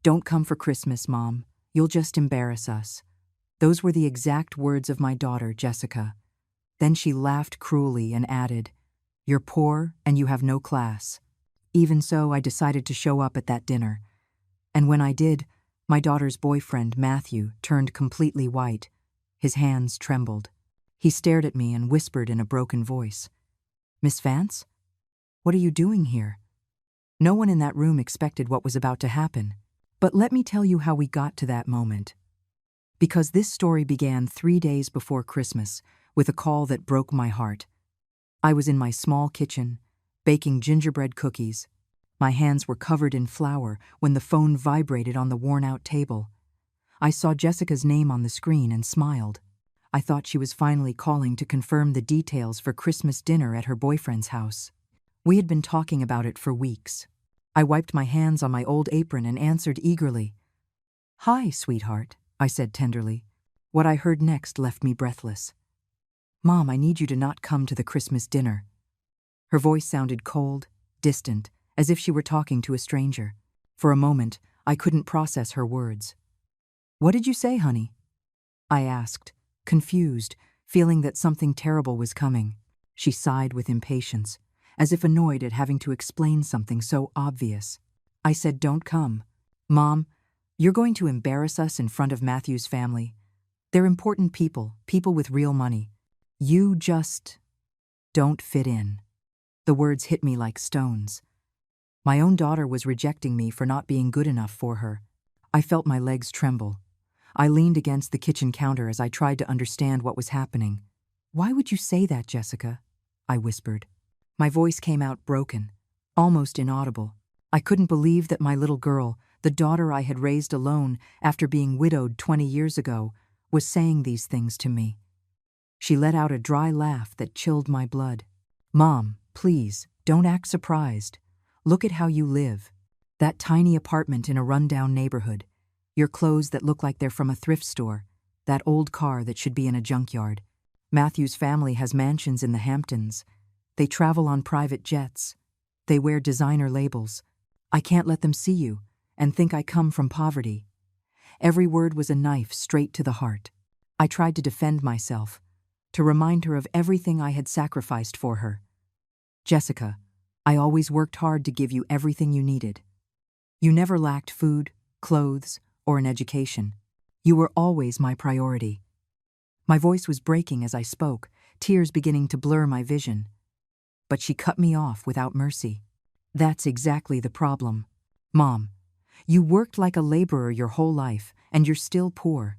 "Don't come for Christmas, Mom. You'll just embarrass us." Those were the exact words of my daughter, Jessica. Then she laughed cruelly and added, "You're poor and you have no class." Even so, I decided to show up at that dinner. And when I did, my daughter's boyfriend, Matthew, turned completely white. His hands trembled. He stared at me and whispered in a broken voice, "Miss Vance? What are you doing here?" No one in that room expected what was about to happen. But let me tell you how we got to that moment. Because this story began 3 days before Christmas with a call that broke my heart. I was in my small kitchen, baking gingerbread cookies. My hands were covered in flour when the phone vibrated on the worn-out table. I saw Jessica's name on the screen and smiled. I thought she was finally calling to confirm the details for Christmas dinner at her boyfriend's house. We had been talking about it for weeks. I wiped my hands on my old apron and answered eagerly. "Hi, sweetheart," I said tenderly. What I heard next left me breathless. "Mom, I need you to not come to the Christmas dinner." Her voice sounded cold, distant, as if she were talking to a stranger. For a moment, I couldn't process her words. "What did you say, honey?" I asked, confused, feeling that something terrible was coming. She sighed with impatience, as if annoyed at having to explain something so obvious. I said, "Don't come. Mom, you're going to embarrass us in front of Matthew's family. They're important people, people with real money. You just don't fit in." The words hit me like stones. My own daughter was rejecting me for not being good enough for her. I felt my legs tremble. I leaned against the kitchen counter as I tried to understand what was happening. "Why would you say that, Jessica?" I whispered. My voice came out broken, almost inaudible. I couldn't believe that my little girl, the daughter I had raised alone after being widowed 20 years ago, was saying these things to me. She let out a dry laugh that chilled my blood. "Mom, please, don't act surprised. Look at how you live. That tiny apartment in a rundown neighborhood. Your clothes that look like they're from a thrift store. That old car that should be in a junkyard. Matthew's family has mansions in the Hamptons. They travel on private jets. They wear designer labels. I can't let them see you and think I come from poverty." Every word was a knife straight to the heart. I tried to defend myself, to remind her of everything I had sacrificed for her. "Jessica, I always worked hard to give you everything you needed. You never lacked food, clothes, or an education. You were always my priority." My voice was breaking as I spoke, tears beginning to blur my vision. But she cut me off without mercy. "That's exactly the problem. Mom, you worked like a laborer your whole life, and you're still poor.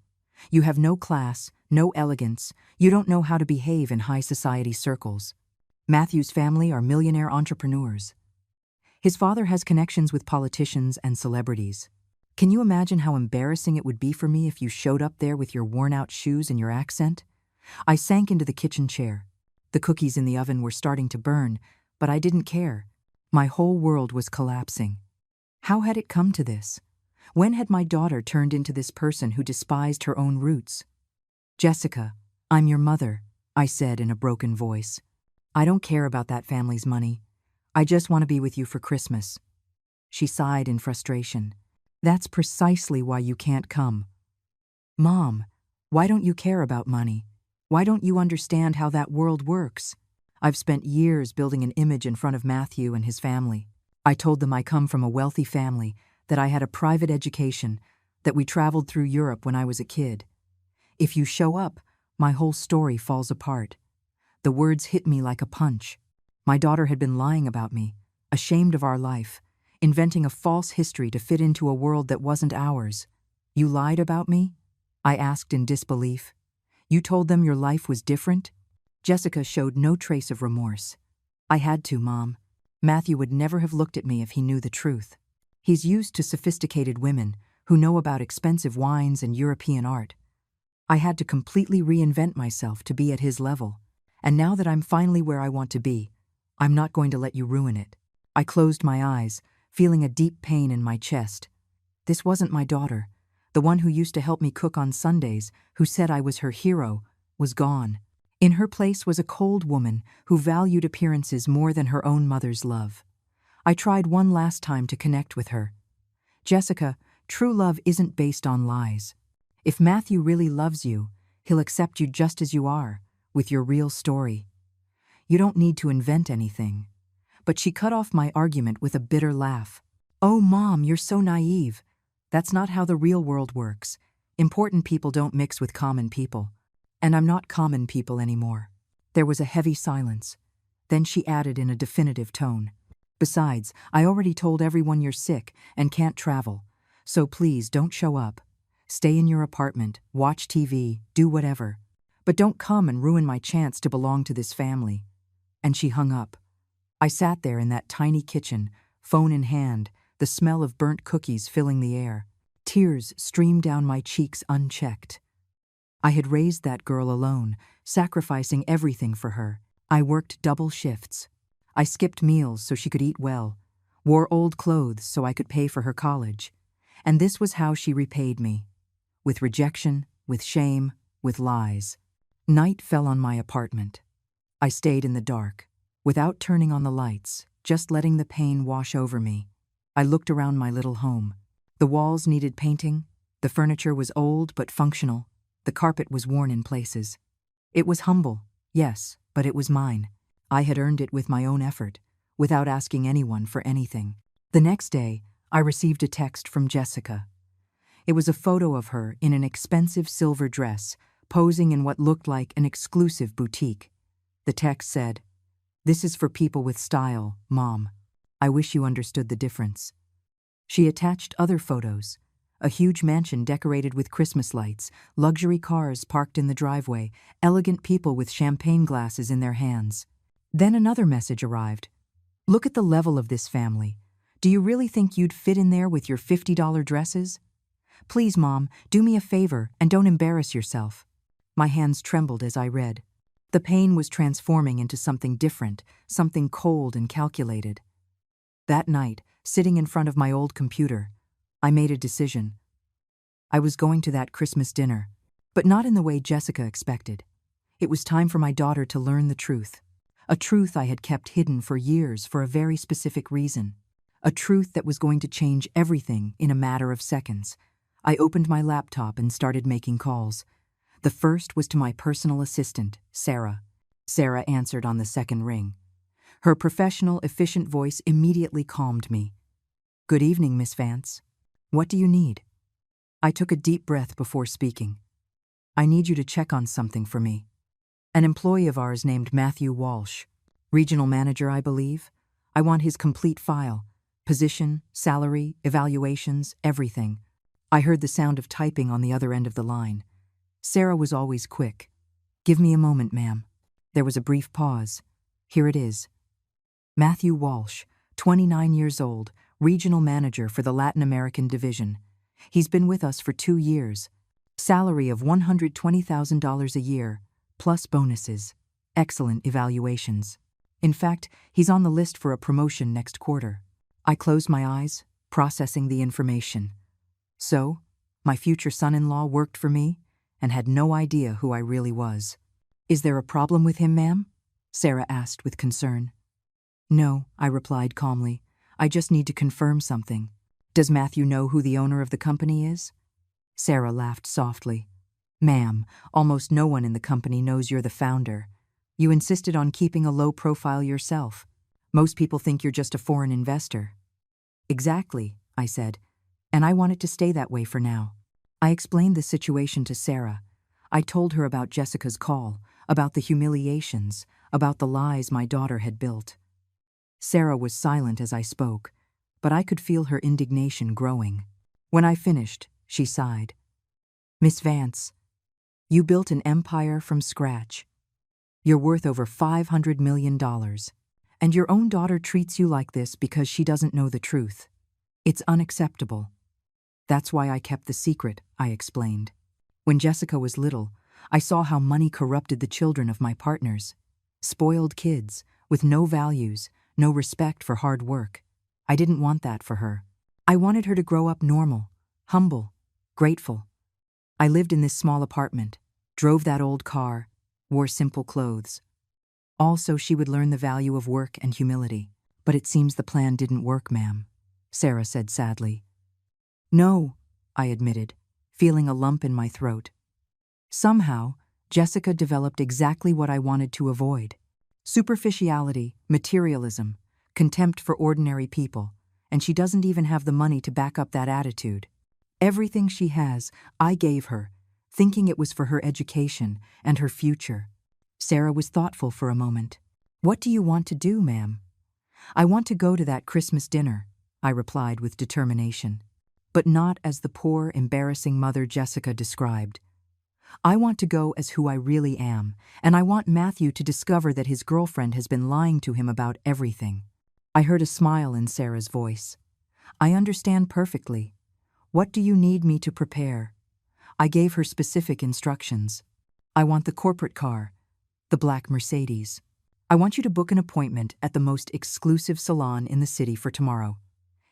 You have no class, no elegance. You don't know how to behave in high society circles. Matthew's family are millionaire entrepreneurs. His father has connections with politicians and celebrities. Can you imagine how embarrassing it would be for me if you showed up there with your worn-out shoes and your accent?" I sank into the kitchen chair. The cookies in the oven were starting to burn, but I didn't care. My whole world was collapsing. How had it come to this? When had my daughter turned into this person who despised her own roots? "Jessica, I'm your mother," I said in a broken voice. "I don't care about that family's money. I just want to be with you for Christmas." She sighed in frustration. "That's precisely why you can't come." "Mom, why don't you care about money? Why don't you understand how that world works? I've spent years building an image in front of Matthew and his family. I told them I come from a wealthy family, that I had a private education, that we traveled through Europe when I was a kid. If you show up, my whole story falls apart." The words hit me like a punch. My daughter had been lying about me, ashamed of our life, inventing a false history to fit into a world that wasn't ours. "You lied about me?" I asked in disbelief. "You told them your life was different?" Jessica showed no trace of remorse. "I had to, Mom. Matthew would never have looked at me if he knew the truth. He's used to sophisticated women who know about expensive wines and European art. I had to completely reinvent myself to be at his level. And now that I'm finally where I want to be, I'm not going to let you ruin it." I closed my eyes, feeling a deep pain in my chest. This wasn't my daughter. The one who used to help me cook on Sundays, who said I was her hero, was gone. In her place was a cold woman who valued appearances more than her own mother's love. I tried one last time to connect with her. "Jessica, True love isn't based on lies. If Matthew really loves you, he'll accept you just as you are, with your real story. You don't need to invent anything. But she cut off my argument with a bitter laugh. Oh, Mom, you're so naive. That's not how the real world works. Important people don't mix with common people. And I'm not common people anymore. There was a heavy silence. Then she added in a definitive tone. Besides, I already told everyone you're sick and can't travel. So please don't show up. Stay in your apartment, watch TV, do whatever. But don't come and ruin my chance to belong to this family. And she hung up. I sat there in that tiny kitchen, phone in hand, the smell of burnt cookies filling the air. Tears streamed down my cheeks unchecked. I had raised that girl alone, sacrificing everything for her. I worked double shifts. I skipped meals so she could eat well, wore old clothes so I could pay for her college. And this was how she repaid me. With rejection, with shame, with lies. Night fell on my apartment. I stayed in the dark, without turning on the lights, just letting the pain wash over me. I looked around my little home. The walls needed painting, the furniture was old but functional, the carpet was worn in places. It was humble, yes, but it was mine. I had earned it with my own effort, without asking anyone for anything. The next day, I received a text from Jessica. It was a photo of her in an expensive silver dress, posing in what looked like an exclusive boutique. The text said, "This is for people with style, Mom. I wish you understood the difference." She attached other photos. A huge mansion decorated with Christmas lights, luxury cars parked in the driveway, elegant people with champagne glasses in their hands. Then another message arrived. "Look at the level of this family. Do you really think you'd fit in there with your $50 dresses? Please, Mom, do me a favor and don't embarrass yourself." My hands trembled as I read. The pain was transforming into something different, something cold and calculated. That night, sitting in front of my old computer, I made a decision. I was going to that Christmas dinner, but not in the way Jessica expected. It was time for my daughter to learn the truth. A truth I had kept hidden for years for a very specific reason. A truth that was going to change everything in a matter of seconds. I opened my laptop and started making calls. The first was to my personal assistant, Sarah. Sarah answered on the second ring. Her professional, efficient voice immediately calmed me. "Good evening, Miss Vance. What do you need?" I took a deep breath before speaking. "I need you to check on something for me. An employee of ours named Matthew Walsh, regional manager, I believe. I want his complete file. Position, salary, evaluations, everything." I heard the sound of typing on the other end of the line. Sarah was always quick. "Give me a moment, ma'am." There was a brief pause. Here it is. Matthew Walsh, 29 years old, regional manager for the Latin American division. He's been with us for 2 years. Salary of $120,000 a year, plus bonuses. Excellent evaluations. In fact, he's on the list for a promotion next quarter. I closed my eyes, processing the information. So, my future son-in-law worked for me and had no idea who I really was. "Is there a problem with him, ma'am?" Sarah asked with concern. "No," I replied calmly. "I just need to confirm something. Does Matthew know who the owner of the company is?" Sarah laughed softly. "Ma'am, almost no one in the company knows you're the founder. You insisted on keeping a low profile yourself. Most people think you're just a foreign investor." "Exactly," I said, "and I want it to stay that way for now." I explained the situation to Sarah. I told her about Jessica's call, about the humiliations, about the lies my daughter had built. Sarah was silent as I spoke, but I could feel her indignation growing. When I finished, she sighed. "Miss Vance, you built an empire from scratch. You're worth over $500 million, and your own daughter treats you like this because she doesn't know the truth. It's unacceptable." "That's why I kept the secret," I explained. "When Jessica was little, I saw how money corrupted the children of my partners. Spoiled kids, with no values, no respect for hard work. I didn't want that for her. I wanted her to grow up normal, humble, grateful. I lived in this small apartment, drove that old car, wore simple clothes. Also, she would learn the value of work and humility. But it seems the plan didn't work, ma'am," Sarah said sadly. "No," I admitted, feeling a lump in my throat. Somehow, Jessica developed exactly what I wanted to avoid: superficiality, materialism, contempt for ordinary people, and she doesn't even have the money to back up that attitude. Everything she has, I gave her, thinking it was for her education and her future. Sarah was thoughtful for a moment. "What do you want to do, ma'am?" "I want to go to that Christmas dinner," I replied with determination. But not as the poor, embarrassing mother Jessica described. I want to go as who I really am, and I want Matthew to discover that his girlfriend has been lying to him about everything. I heard a smile in Sarah's voice. "I understand perfectly. What do you need me to prepare?" I gave her specific instructions. "I want the corporate car, the black Mercedes. I want you to book an appointment at the most exclusive salon in the city for tomorrow.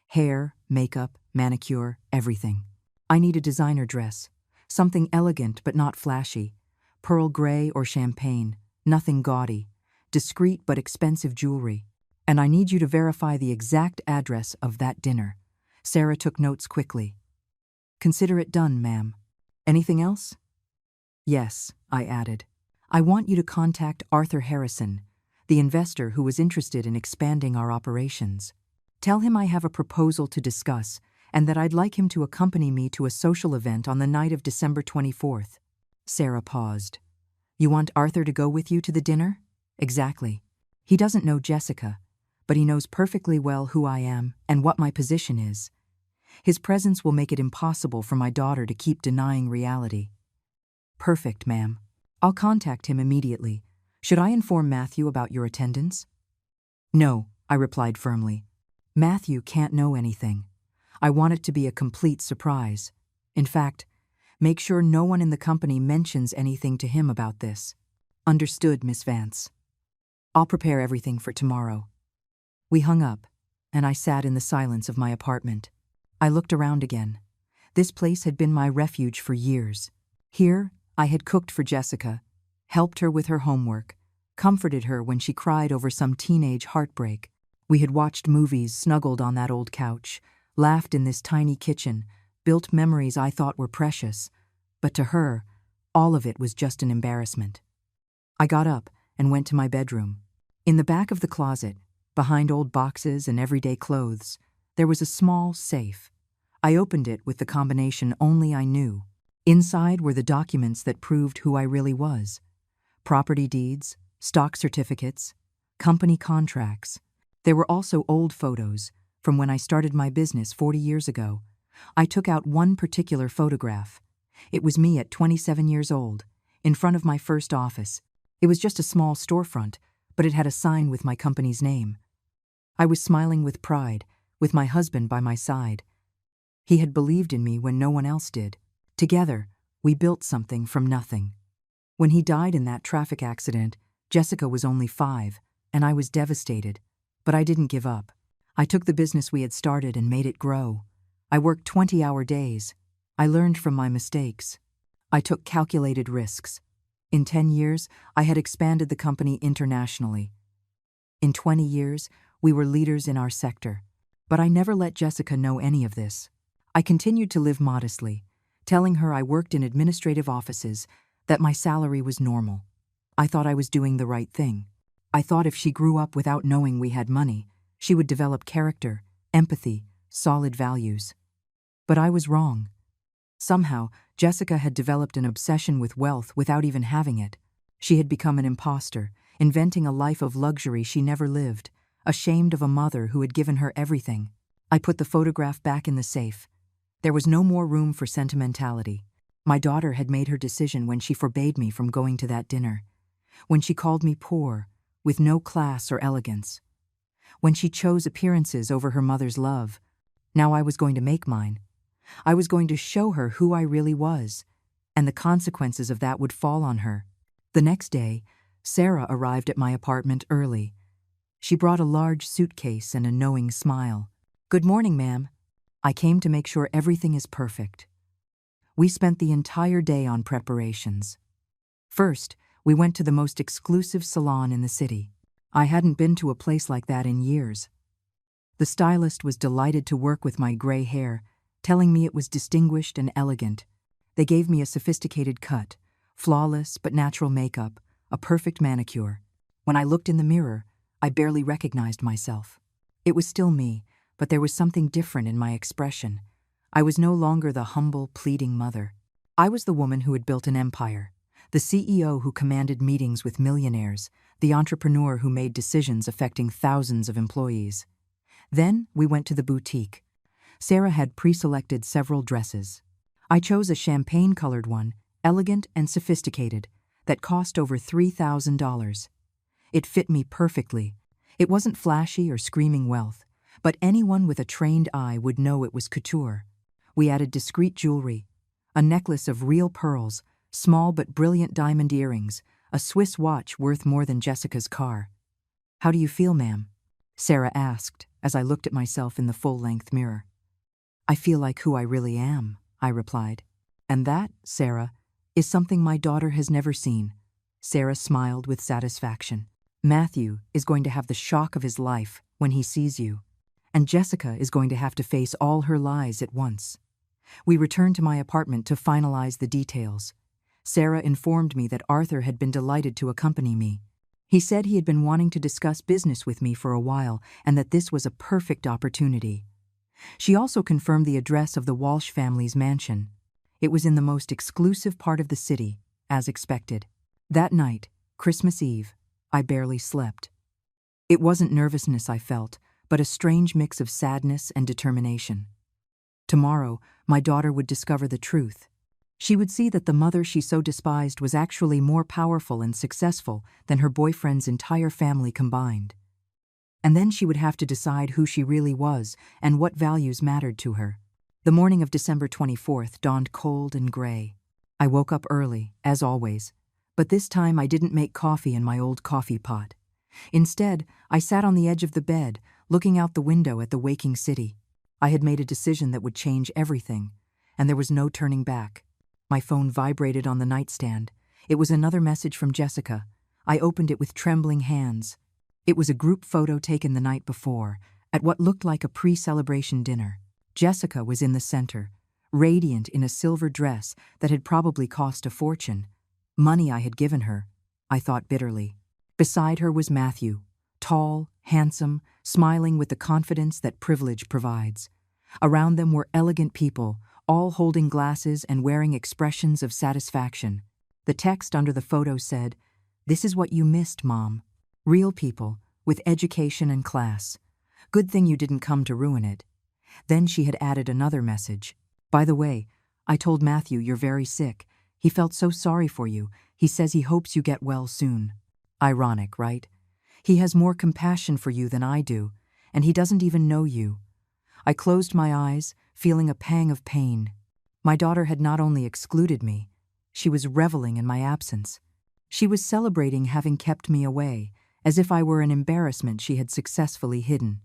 Hair, makeup, manicure, everything. I need a designer dress, something elegant but not flashy, pearl gray or champagne, nothing gaudy, discreet but expensive jewelry. And I need you to verify the exact address of that dinner." Sarah took notes quickly. "Consider it done, ma'am. Anything else?" "Yes," I added. "I want you to contact Arthur Harrison, the investor who was interested in expanding our operations. Tell him I have a proposal to discuss and that I'd like him to accompany me to a social event on the night of December 24th. Sarah paused. "You want Arthur to go with you to the dinner?" "Exactly. He doesn't know Jessica, but he knows perfectly well who I am and what my position is. His presence will make it impossible for my daughter to keep denying reality." "Perfect, ma'am. I'll contact him immediately. Should I inform Matthew about your attendance?" "No," I replied firmly. "Matthew can't know anything. I want it to be a complete surprise. In fact, make sure no one in the company mentions anything to him about this." "Understood, Miss Vance. I'll prepare everything for tomorrow." We hung up, and I sat in the silence of my apartment. I looked around again. This place had been my refuge for years. Here, I had cooked for Jessica, helped her with her homework, comforted her when she cried over some teenage heartbreak. We had watched movies snuggled on that old couch, laughed in this tiny kitchen, built memories I thought were precious. But to her, all of it was just an embarrassment. I got up and went to my bedroom. In the back of the closet, behind old boxes and everyday clothes, there was a small safe. I opened it with the combination only I knew. Inside were the documents that proved who I really was: property deeds, stock certificates, company contracts. There were also old photos from when I started my business 40 years ago. I took out one particular photograph. It was me at 27 years old, in front of my first office. It was just a small storefront, but it had a sign with my company's name. I was smiling with pride, with my husband by my side. He had believed in me when no one else did. Together, we built something from nothing. When he died in that traffic accident, Jessica was only 5, and I was devastated. But I didn't give up. I took the business we had started and made it grow. I worked 20-hour days. I learned from my mistakes. I took calculated risks. In 10 years, I had expanded the company internationally. In 20 years, we were leaders in our sector. But I never let Jessica know any of this. I continued to live modestly, telling her I worked in administrative offices, that my salary was normal. I thought I was doing the right thing. I thought if she grew up without knowing we had money, she would develop character, empathy, solid values. But I was wrong. Somehow, Jessica had developed an obsession with wealth without even having it. She had become an imposter, inventing a life of luxury she never lived, ashamed of a mother who had given her everything. I put the photograph back in the safe. There was no more room for sentimentality. My daughter had made her decision when she forbade me from going to that dinner, when she called me poor, with no class or elegance, when she chose appearances over her mother's love. Now I was going to make mine. I was going to show her who I really was, and the consequences of that would fall on her. The next day, Sarah arrived at my apartment early. She brought a large suitcase and a knowing smile. "Good morning, ma'am. I came to make sure everything is perfect." We spent the entire day on preparations. First, we went to the most exclusive salon in the city. I hadn't been to a place like that in years. The stylist was delighted to work with my gray hair, telling me it was distinguished and elegant. They gave me a sophisticated cut, flawless but natural makeup, a perfect manicure. When I looked in the mirror, I barely recognized myself. It was still me, but there was something different in my expression. I was no longer the humble, pleading mother. I was the woman who had built an empire, the CEO who commanded meetings with millionaires, the entrepreneur who made decisions affecting thousands of employees. Then we went to the boutique. Sarah had pre-selected several dresses. I chose a champagne-colored one, elegant and sophisticated, that cost over $3,000. It fit me perfectly. It wasn't flashy or screaming wealth, but anyone with a trained eye would know it was couture. We added discreet jewelry, a necklace of real pearls, small but brilliant diamond earrings, a Swiss watch worth more than Jessica's car. "How do you feel, ma'am?" Sarah asked as I looked at myself in the full-length mirror. "I feel like who I really am," I replied. "And that, Sarah, is something my daughter has never seen." Sarah smiled with satisfaction. "Matthew is going to have the shock of his life when he sees you, and Jessica is going to have to face all her lies at once." We returned to my apartment to finalize the details. Sarah informed me that Arthur had been delighted to accompany me. He said he had been wanting to discuss business with me for a while and that this was a perfect opportunity. She also confirmed the address of the Walsh family's mansion. It was in the most exclusive part of the city, as expected. That night, Christmas Eve, I barely slept. It wasn't nervousness I felt, but a strange mix of sadness and determination. Tomorrow, my daughter would discover the truth. She would see that the mother she so despised was actually more powerful and successful than her boyfriend's entire family combined. And then she would have to decide who she really was and what values mattered to her. The morning of December 24th dawned cold and gray. I woke up early, as always, but this time I didn't make coffee in my old coffee pot. Instead, I sat on the edge of the bed, looking out the window at the waking city. I had made a decision that would change everything, and there was no turning back. My phone vibrated on the nightstand. It was another message from Jessica. I opened it with trembling hands. It was a group photo taken the night before, at what looked like a pre-celebration dinner. Jessica was in the center, radiant in a silver dress that had probably cost a fortune. Money I had given her, I thought bitterly. Beside her was Matthew, tall, handsome, smiling with the confidence that privilege provides. Around them were elegant people, all holding glasses and wearing expressions of satisfaction. The text under the photo said, "This is what you missed, Mom. Real people, with education and class. Good thing you didn't come to ruin it." Then she had added another message. "By the way, I told Matthew you're very sick. He felt so sorry for you. He says he hopes you get well soon." Ironic, right? He has more compassion for you than I do, and he doesn't even know you. I closed my eyes, feeling a pang of pain. My daughter had not only excluded me, she was reveling in my absence. She was celebrating having kept me away, as if I were an embarrassment she had successfully hidden.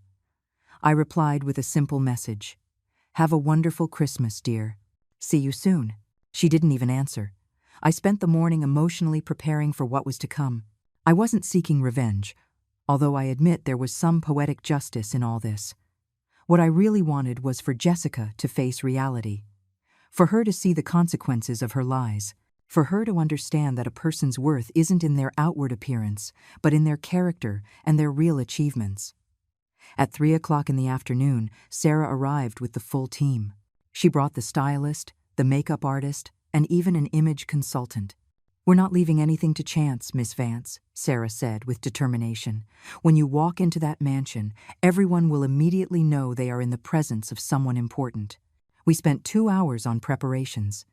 I replied with a simple message. "Have a wonderful Christmas, dear. See you soon." She didn't even answer. I spent the morning emotionally preparing for what was to come. I wasn't seeking revenge, although I admit there was some poetic justice in all this. What I really wanted was for Jessica to face reality, for her to see the consequences of her lies, for her to understand that a person's worth isn't in their outward appearance, but in their character and their real achievements. At 3 o'clock in the afternoon, Sarah arrived with the full team. She brought the stylist, the makeup artist, and even an image consultant. "We're not leaving anything to chance, Miss Vance," Sarah said with determination. "When you walk into that mansion, everyone will immediately know they are in the presence of someone important." We spent 2 hours on preparations.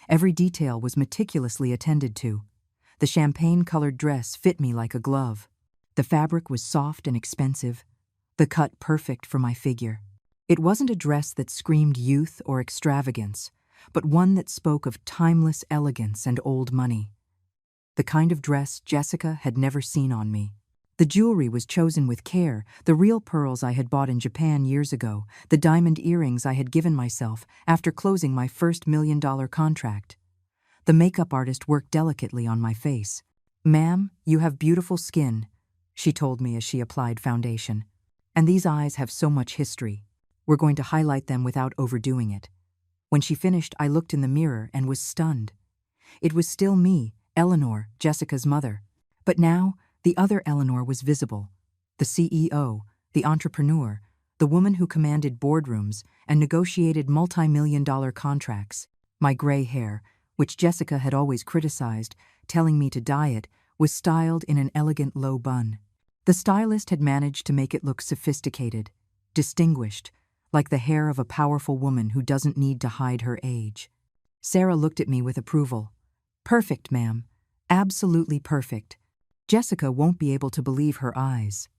Every detail was meticulously attended to. The champagne-colored dress fit me like a glove. The fabric was soft and expensive, the cut perfect for my figure. It wasn't a dress that screamed youth or extravagance, but one that spoke of timeless elegance and old money. The kind of dress Jessica had never seen on me. The jewelry was chosen with care, the real pearls I had bought in Japan years ago, the diamond earrings I had given myself after closing my first $1 million contract. The makeup artist worked delicately on my face. "Ma'am, you have beautiful skin," she told me as she applied foundation. "And these eyes have so much history. We're going to highlight them without overdoing it. When she finished, I looked in the mirror and was stunned. It was still me, Eleanor, Jessica's mother. But now, the other Eleanor was visible. The CEO, the entrepreneur, the woman who commanded boardrooms and negotiated multi-million-dollar contracts. My gray hair, which Jessica had always criticized, telling me to dye it, was styled in an elegant low bun. The stylist had managed to make it look sophisticated, distinguished, like the hair of a powerful woman who doesn't need to hide her age. Sarah looked at me with approval. "Perfect, ma'am. Absolutely perfect." Jessica won't be able to believe her eyes.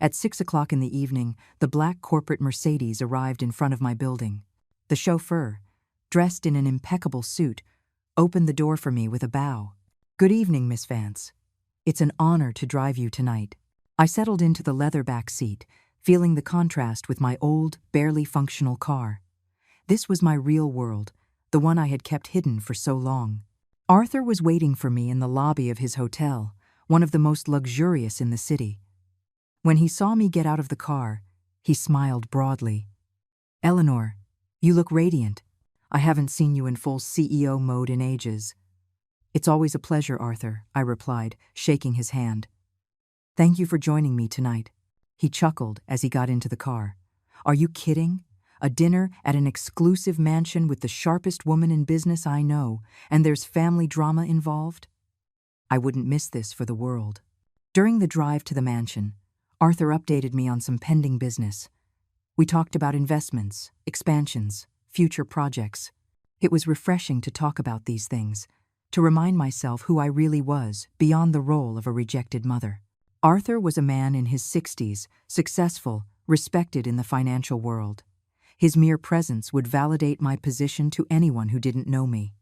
At 6 o'clock in the evening, the black corporate Mercedes arrived in front of my building. The chauffeur, dressed in an impeccable suit, opened the door for me with a bow. "Good evening, Miss Vance. It's an honor to drive you tonight." I settled into the leather back seat, feeling the contrast with my old, barely functional car. This was my real world, the one I had kept hidden for so long. Arthur was waiting for me in the lobby of his hotel, one of the most luxurious in the city. When he saw me get out of the car, he smiled broadly. "Eleanor, you look radiant. I haven't seen you in full CEO mode in ages." "It's always a pleasure, Arthur," I replied, shaking his hand. "Thank you for joining me tonight." He chuckled as he got into the car. "Are you kidding? A dinner at an exclusive mansion with the sharpest woman in business I know, and there's family drama involved? I wouldn't miss this for the world." During the drive to the mansion, Arthur updated me on some pending business. We talked about investments, expansions, future projects. It was refreshing to talk about these things, to remind myself who I really was beyond the role of a rejected mother. Arthur was a man in his 60s, successful, respected in the financial world. His mere presence would validate my position to anyone who didn't know me.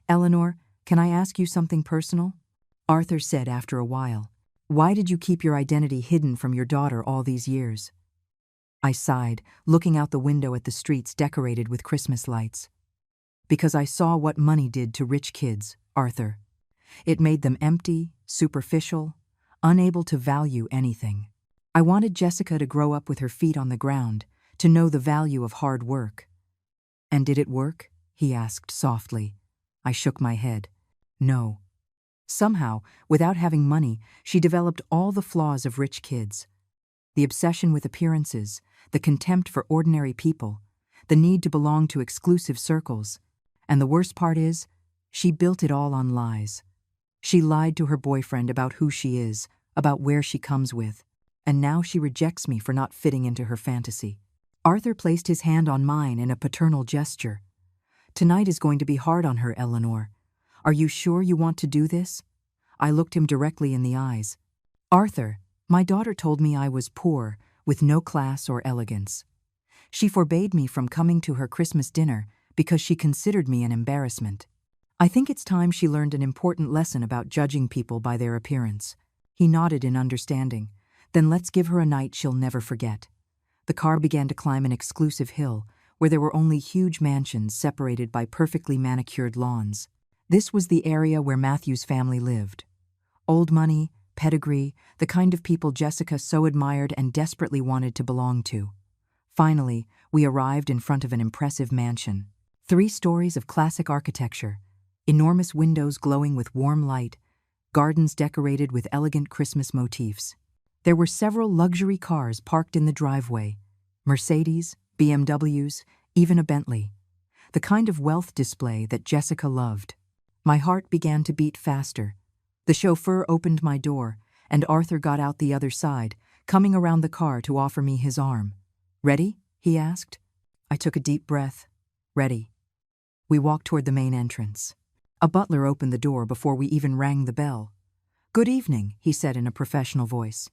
"Eleanor, can I ask you something personal?" Arthur said after a while. "Why did you keep your identity hidden from your daughter all these years?" I sighed, looking out the window at the streets decorated with Christmas lights. "Because I saw what money did to rich kids, Arthur. It made them empty, superficial, unable to value anything. I wanted Jessica to grow up with her feet on the ground, to know the value of hard work." "And did it work?" he asked softly. I shook my head. "No." Somehow, without having money, she developed all the flaws of rich kids. The obsession with appearances, the contempt for ordinary people, the need to belong to exclusive circles. And the worst part is, she built it all on lies. She lied to her boyfriend about who she is, about where she comes with, and now she rejects me for not fitting into her fantasy. Arthur placed his hand on mine in a paternal gesture. "Tonight is going to be hard on her, Eleanor. Are you sure you want to do this?" I looked him directly in the eyes. "Arthur, my daughter told me I was poor, with no class or elegance. She forbade me from coming to her Christmas dinner because she considered me an embarrassment. I think it's time she learned an important lesson about judging people by their appearance." He nodded in understanding. "Then let's give her a night she'll never forget." The car began to climb an exclusive hill, where there were only huge mansions separated by perfectly manicured lawns. This was the area where Matthew's family lived. Old money, pedigree, the kind of people Jessica so admired and desperately wanted to belong to. Finally, we arrived in front of an impressive mansion. 3 stories of classic architecture, enormous windows glowing with warm light, gardens decorated with elegant Christmas motifs. There were several luxury cars parked in the driveway, Mercedes, BMWs, even a Bentley. The kind of wealth display that Jessica loved. My heart began to beat faster. The chauffeur opened my door, and Arthur got out the other side, coming around the car to offer me his arm. "Ready?" he asked. I took a deep breath. "Ready." We walked toward the main entrance. A butler opened the door before we even rang the bell. "Good evening," he said in a professional voice.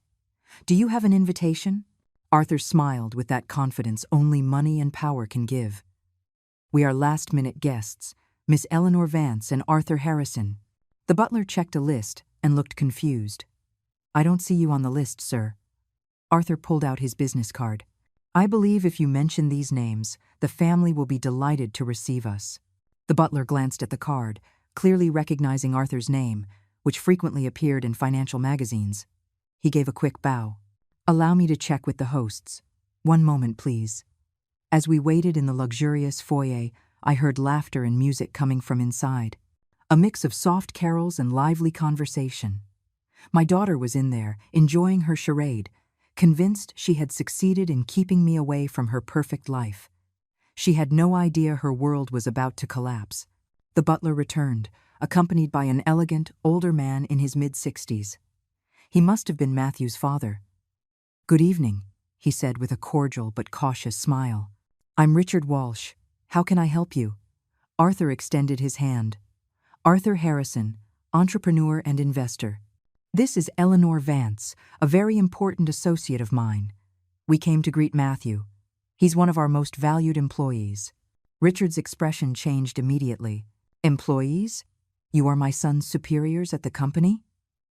"Do you have an invitation?" Arthur smiled with that confidence only money and power can give. "We are last-minute guests, Miss Eleanor Vance and Arthur Harrison." The butler checked a list and looked confused. "I don't see you on the list, sir." Arthur pulled out his business card. "I believe if you mention these names, the family will be delighted to receive us." The butler glanced at the card, clearly recognizing Arthur's name, which frequently appeared in financial magazines. He gave a quick bow. "Allow me to check with the hosts. One moment, please." As we waited in the luxurious foyer, I heard laughter and music coming from inside, a mix of soft carols and lively conversation. My daughter was in there, enjoying her charade, convinced she had succeeded in keeping me away from her perfect life. She had no idea her world was about to collapse. The butler returned, accompanied by an elegant, older man in his mid-60s. He must have been Matthew's father. "Good evening," he said with a cordial but cautious smile. "I'm Richard Walsh. How can I help you?" Arthur extended his hand. "Arthur Harrison, entrepreneur and investor. This is Eleanor Vance, a very important associate of mine. We came to greet Matthew. He's one of our most valued employees." Richard's expression changed immediately. "Employees? You are my son's superiors at the company?"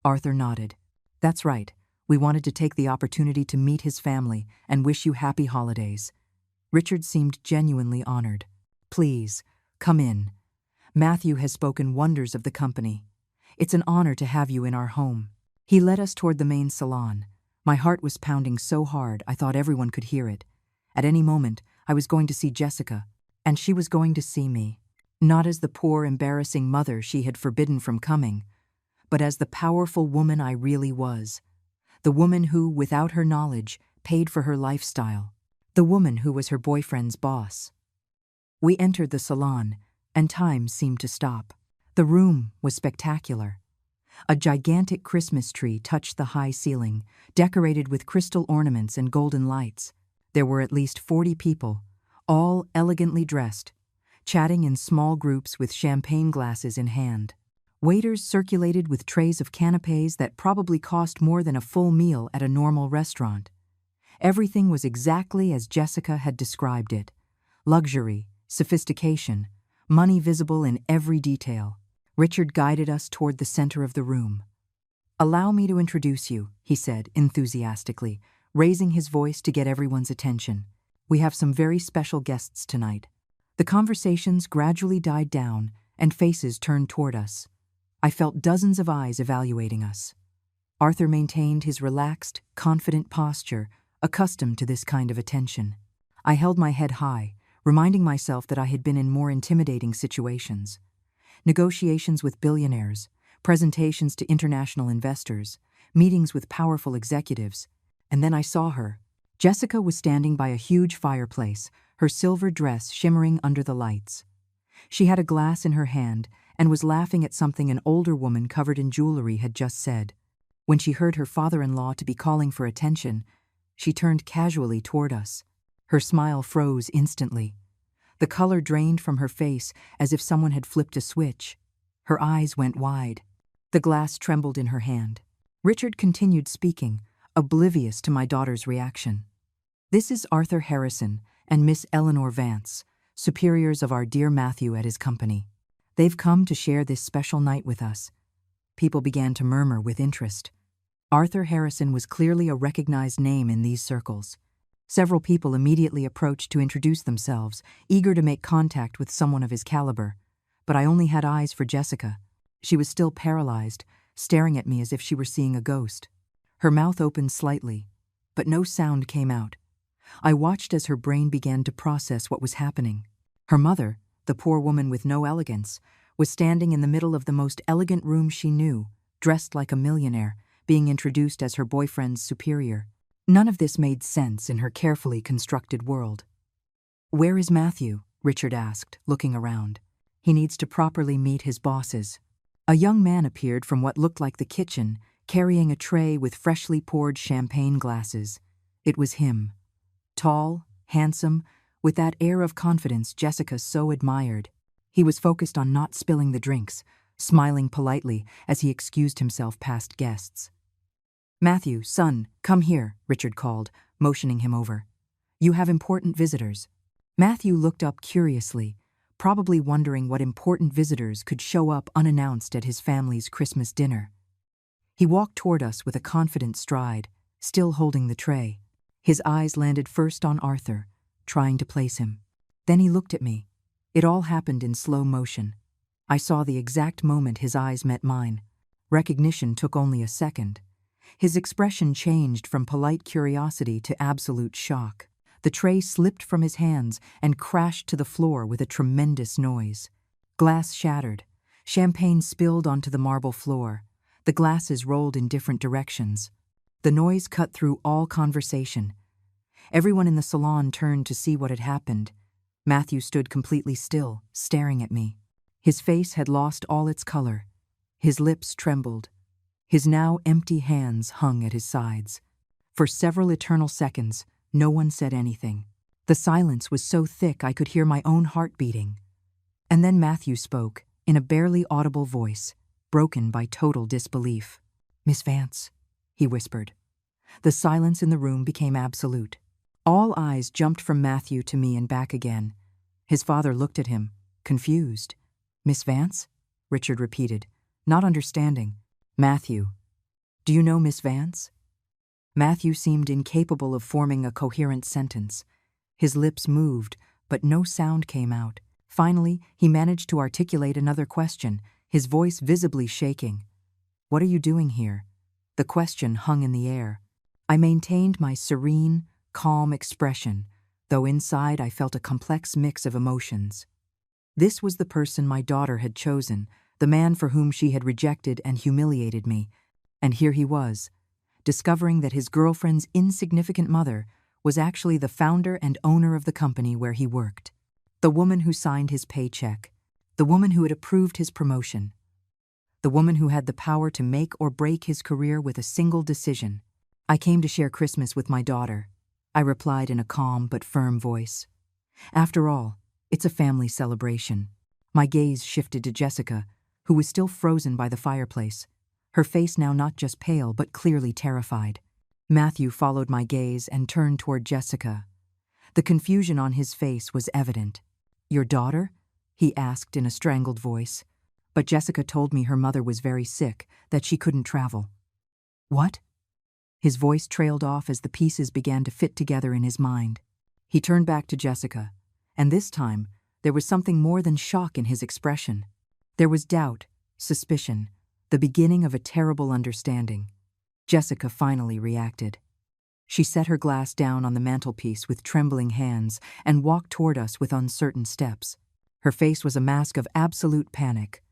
Arthur nodded. "That's right. We wanted to take the opportunity to meet his family and wish you happy holidays." Richard seemed genuinely honored. "Please, come in. Matthew has spoken wonders of the company. It's an honor to have you in our home." He led us toward the main salon. My heart was pounding so hard I thought everyone could hear it. At any moment, I was going to see Jessica, and she was going to see me. Not as the poor, embarrassing mother she had forbidden from coming, but as the powerful woman I really was. The woman who, without her knowledge, paid for her lifestyle. The woman who was her boyfriend's boss. We entered the salon, and time seemed to stop. The room was spectacular. A gigantic Christmas tree touched the high ceiling, decorated with crystal ornaments and golden lights. There were at least 40 people, all elegantly dressed, chatting in small groups with champagne glasses in hand. Waiters circulated with trays of canapés that probably cost more than a full meal at a normal restaurant. Everything was exactly as Jessica had described it. Luxury, sophistication, money visible in every detail. Richard guided us toward the center of the room. "Allow me to introduce you," he said enthusiastically, raising his voice to get everyone's attention. "We have some very special guests tonight." The conversations gradually died down, and faces turned toward us. I felt dozens of eyes evaluating us. Arthur maintained his relaxed, confident posture, accustomed to this kind of attention. I held my head high, reminding myself that I had been in more intimidating situations. Negotiations with billionaires, presentations to international investors, meetings with powerful executives, and then I saw her. Jessica was standing by a huge fireplace, her silver dress shimmering under the lights. She had a glass in her hand and was laughing at something an older woman covered in jewelry had just said. When she heard her father-in-law to be calling for attention, she turned casually toward us. Her smile froze instantly. The color drained from her face as if someone had flipped a switch. Her eyes went wide. The glass trembled in her hand. Richard continued speaking, oblivious to my daughter's reaction. "This is Arthur Harrison and Miss Eleanor Vance, superiors of our dear Matthew at his company. They've come to share this special night with us." People began to murmur with interest. Arthur Harrison was clearly a recognized name in these circles. Several people immediately approached to introduce themselves, eager to make contact with someone of his caliber. But I only had eyes for Jessica. She was still paralyzed, staring at me as if she were seeing a ghost. Her mouth opened slightly, but no sound came out. I watched as her brain began to process what was happening. Her mother, the poor woman with no elegance, was standing in the middle of the most elegant room she knew, dressed like a millionaire, being introduced as her boyfriend's superior. None of this made sense in her carefully constructed world. "Where is Matthew?" Richard asked, looking around. "He needs to properly meet his bosses." A young man appeared from what looked like the kitchen, carrying a tray with freshly poured champagne glasses. It was him. Tall, handsome, with that air of confidence Jessica so admired. He was focused on not spilling the drinks, smiling politely as he excused himself past guests. "Matthew, son, come here," Richard called, motioning him over. "You have important visitors." Matthew looked up curiously, probably wondering what important visitors could show up unannounced at his family's Christmas dinner. He walked toward us with a confident stride, still holding the tray. His eyes landed first on Arthur, trying to place him. Then he looked at me. It all happened in slow motion. I saw the exact moment his eyes met mine. Recognition took only a second. His expression changed from polite curiosity to absolute shock. The tray slipped from his hands and crashed to the floor with a tremendous noise. Glass shattered. Champagne spilled onto the marble floor. The glasses rolled in different directions. The noise cut through all conversation. Everyone in the salon turned to see what had happened. Matthew stood completely still, staring at me. His face had lost all its color. His lips trembled. His now empty hands hung at his sides. For several eternal seconds, no one said anything. The silence was so thick I could hear my own heart beating. And then Matthew spoke, in a barely audible voice, broken by total disbelief. "Miss Vance," he whispered. The silence in the room became absolute. All eyes jumped from Matthew to me and back again. His father looked at him, confused. "Miss Vance?" Richard repeated, not understanding. "Matthew, do you know Miss Vance?" Matthew seemed incapable of forming a coherent sentence. His lips moved, but no sound came out. Finally, he managed to articulate another question, his voice visibly shaking. "What are you doing here?" The question hung in the air. I maintained my serene, calm expression, though inside I felt a complex mix of emotions. This was the person my daughter had chosen, the man for whom she had rejected and humiliated me, and here he was, discovering that his girlfriend's insignificant mother was actually the founder and owner of the company where he worked. The woman who signed his paycheck, the woman who had approved his promotion, the woman who had the power to make or break his career with a single decision. "I came to share Christmas with my daughter," I replied in a calm but firm voice. "After all, it's a family celebration." My gaze shifted to Jessica, who was still frozen by the fireplace, her face now not just pale but clearly terrified. Matthew followed my gaze and turned toward Jessica. The confusion on his face was evident. "Your daughter?" he asked in a strangled voice. "But Jessica told me her mother was very sick, that she couldn't travel." "What?" His voice trailed off as the pieces began to fit together in his mind. He turned back to Jessica, and this time there was something more than shock in his expression. There was doubt, suspicion, the beginning of a terrible understanding. Jessica finally reacted. She set her glass down on the mantelpiece with trembling hands and walked toward us with uncertain steps. Her face was a mask of absolute panic.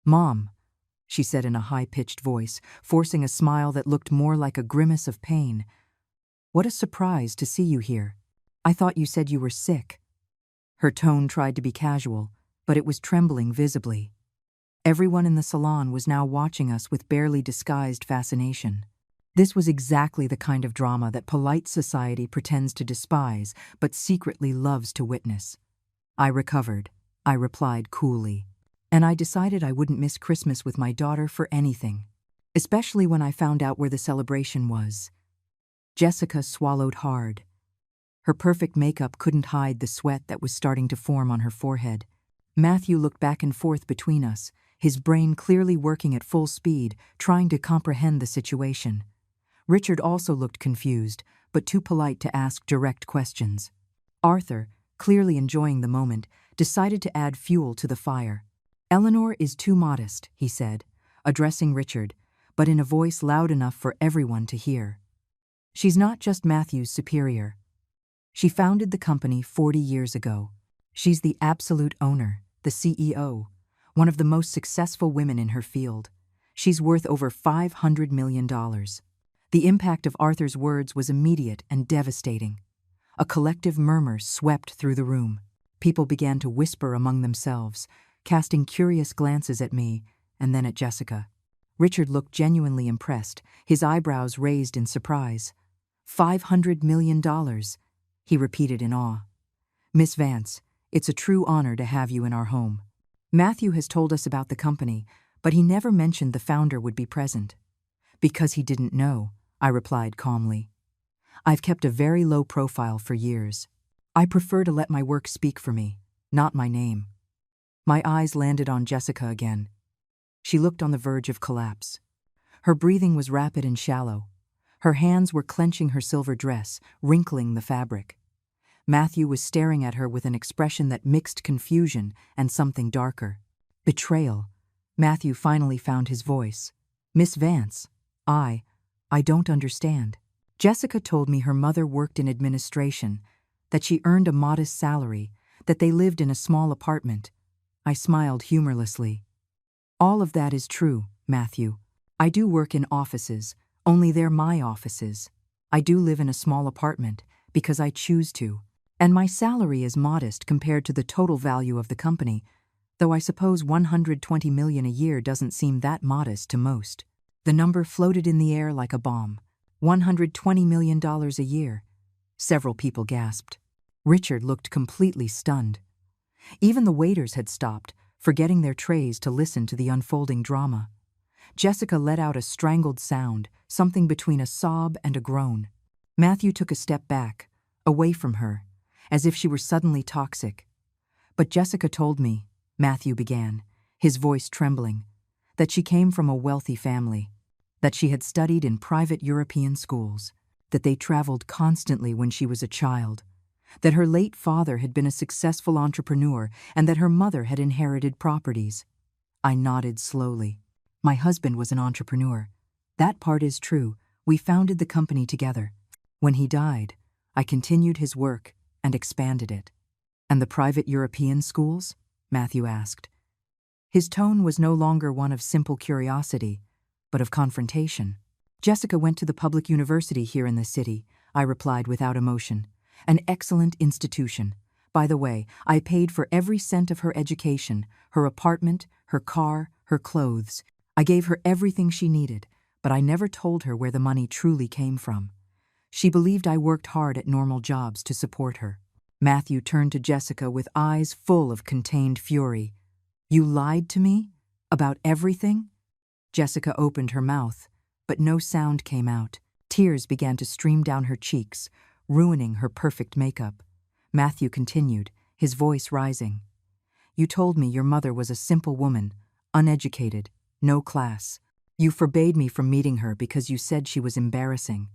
"Mom," she said in a high-pitched voice, forcing a smile that looked more like a grimace of pain. "What a surprise to see you here. I thought you said you were sick." Her tone tried to be casual, but it was trembling visibly. Everyone in the salon was now watching us with barely disguised fascination. This was exactly the kind of drama that polite society pretends to despise, but secretly loves to witness. "I recovered," I replied coolly, "and I decided I wouldn't miss Christmas with my daughter for anything, especially when I found out where the celebration was." Jessica swallowed hard. Her perfect makeup couldn't hide the sweat that was starting to form on her forehead. Matthew looked back and forth between us, his brain clearly working at full speed, trying to comprehend the situation. Richard also looked confused, but too polite to ask direct questions. Arthur, clearly enjoying the moment, decided to add fuel to the fire. "Eleanor is too modest," he said, addressing Richard, but in a voice loud enough for everyone to hear. "She's not just Matthew's superior. She founded the company 40 years ago. She's the absolute owner, the CEO, one of the most successful women in her field. She's worth over $500 million. The impact of Arthur's words was immediate and devastating. A collective murmur swept through the room. People began to whisper among themselves, casting curious glances at me and then at Jessica. Richard looked genuinely impressed, his eyebrows raised in surprise. $500 million, he repeated in awe. "Miss Vance, it's a true honor to have you in our home. Matthew has told us about the company, but he never mentioned the founder would be present." "Because he didn't know," I replied calmly. "I've kept a very low profile for years. I prefer to let my work speak for me, not my name." My eyes landed on Jessica again. She looked on the verge of collapse. Her breathing was rapid and shallow. Her hands were clenching her silver dress, wrinkling the fabric. Matthew was staring at her with an expression that mixed confusion and something darker. "Betrayal." Matthew finally found his voice. "Miss Vance, I don't understand." Jessica told me her mother worked in administration, that she earned a modest salary, that they lived in a small apartment. I smiled humorlessly. All of that is true, Matthew. I do work in offices, only they're my offices. I do live in a small apartment, because I choose to. And my salary is modest compared to the total value of the company, though I suppose $120 million a year doesn't seem that modest to most. The number floated in the air like a bomb. $120 million a year. Several people gasped. Richard looked completely stunned. Even the waiters had stopped, forgetting their trays to listen to the unfolding drama. Jessica let out a strangled sound, something between a sob and a groan. Matthew took a step back, away from her, as if she were suddenly toxic. But Jessica told me, Matthew began, his voice trembling, that she came from a wealthy family, that she had studied in private European schools, that they traveled constantly when she was a child, that her late father had been a successful entrepreneur and that her mother had inherited properties. I nodded slowly. My husband was an entrepreneur. That part is true. We founded the company together. When he died, I continued his work and expanded it. And the private European schools? Matthew asked. His tone was no longer one of simple curiosity, but of confrontation. Jessica went to the public university here in the city, I replied without emotion. An excellent institution. By the way, I paid for every cent of her education, her apartment, her car, her clothes. I gave her everything she needed, but I never told her where the money truly came from. She believed I worked hard at normal jobs to support her. Matthew turned to Jessica with eyes full of contained fury. You lied to me? About everything? Jessica opened her mouth, but no sound came out. Tears began to stream down her cheeks, ruining her perfect makeup. Matthew continued, his voice rising. You told me your mother was a simple woman, uneducated, no class. You forbade me from meeting her because you said she was embarrassing.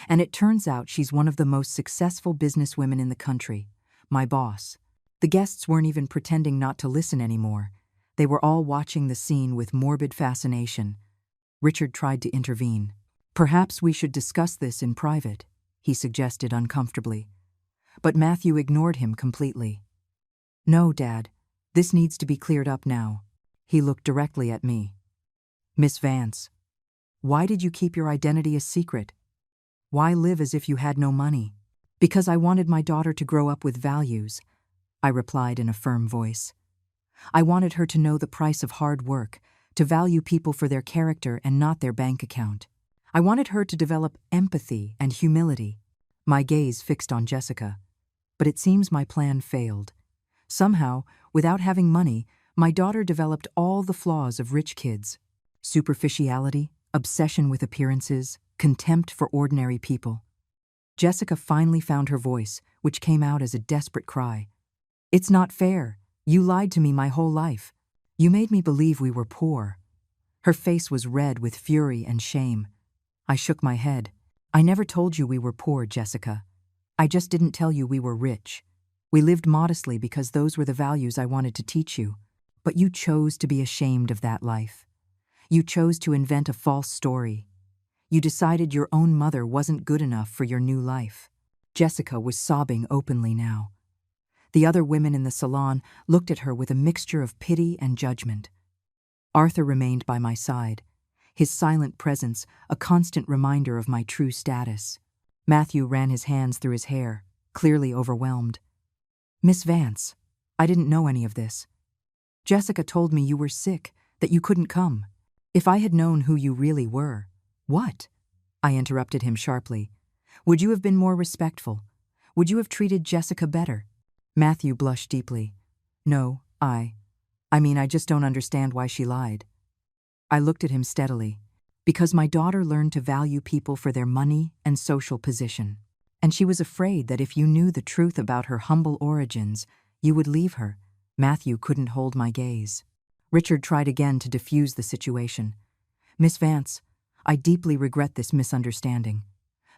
And it turns out she's one of the most successful businesswomen in the country, my boss. The guests weren't even pretending not to listen anymore. They were all watching the scene with morbid fascination. Richard tried to intervene. Perhaps we should discuss this in private, he suggested uncomfortably. But Matthew ignored him completely. No, Dad, this needs to be cleared up now. He looked directly at me. Miss Vance, why did you keep your identity a secret? Why live as if you had no money? Because I wanted my daughter to grow up with values, I replied in a firm voice. I wanted her to know the price of hard work, to value people for their character and not their bank account. I wanted her to develop empathy and humility. My gaze fixed on Jessica. But it seems my plan failed. Somehow, without having money, my daughter developed all the flaws of rich kids. Superficiality, obsession with appearances, contempt for ordinary people. Jessica finally found her voice, which came out as a desperate cry. It's not fair. You lied to me my whole life. You made me believe we were poor. Her face was red with fury and shame. I shook my head. I never told you we were poor, Jessica. I just didn't tell you we were rich. We lived modestly because those were the values I wanted to teach you. But you chose to be ashamed of that life. You chose to invent a false story. You decided your own mother wasn't good enough for your new life. Jessica was sobbing openly now. The other women in the salon looked at her with a mixture of pity and judgment. Arthur remained by my side, his silent presence a constant reminder of my true status. Matthew ran his hands through his hair, clearly overwhelmed. Miss Vance, I didn't know any of this. Jessica told me you were sick, that you couldn't come. If I had known who you really were. What? I interrupted him sharply. Would you have been more respectful? Would you have treated Jessica better? Matthew blushed deeply. No, I just don't understand why she lied. I looked at him steadily. Because my daughter learned to value people for their money and social position. And she was afraid that if you knew the truth about her humble origins, you would leave her. Matthew couldn't hold my gaze. Richard tried again to diffuse the situation. Miss Vance, I deeply regret this misunderstanding.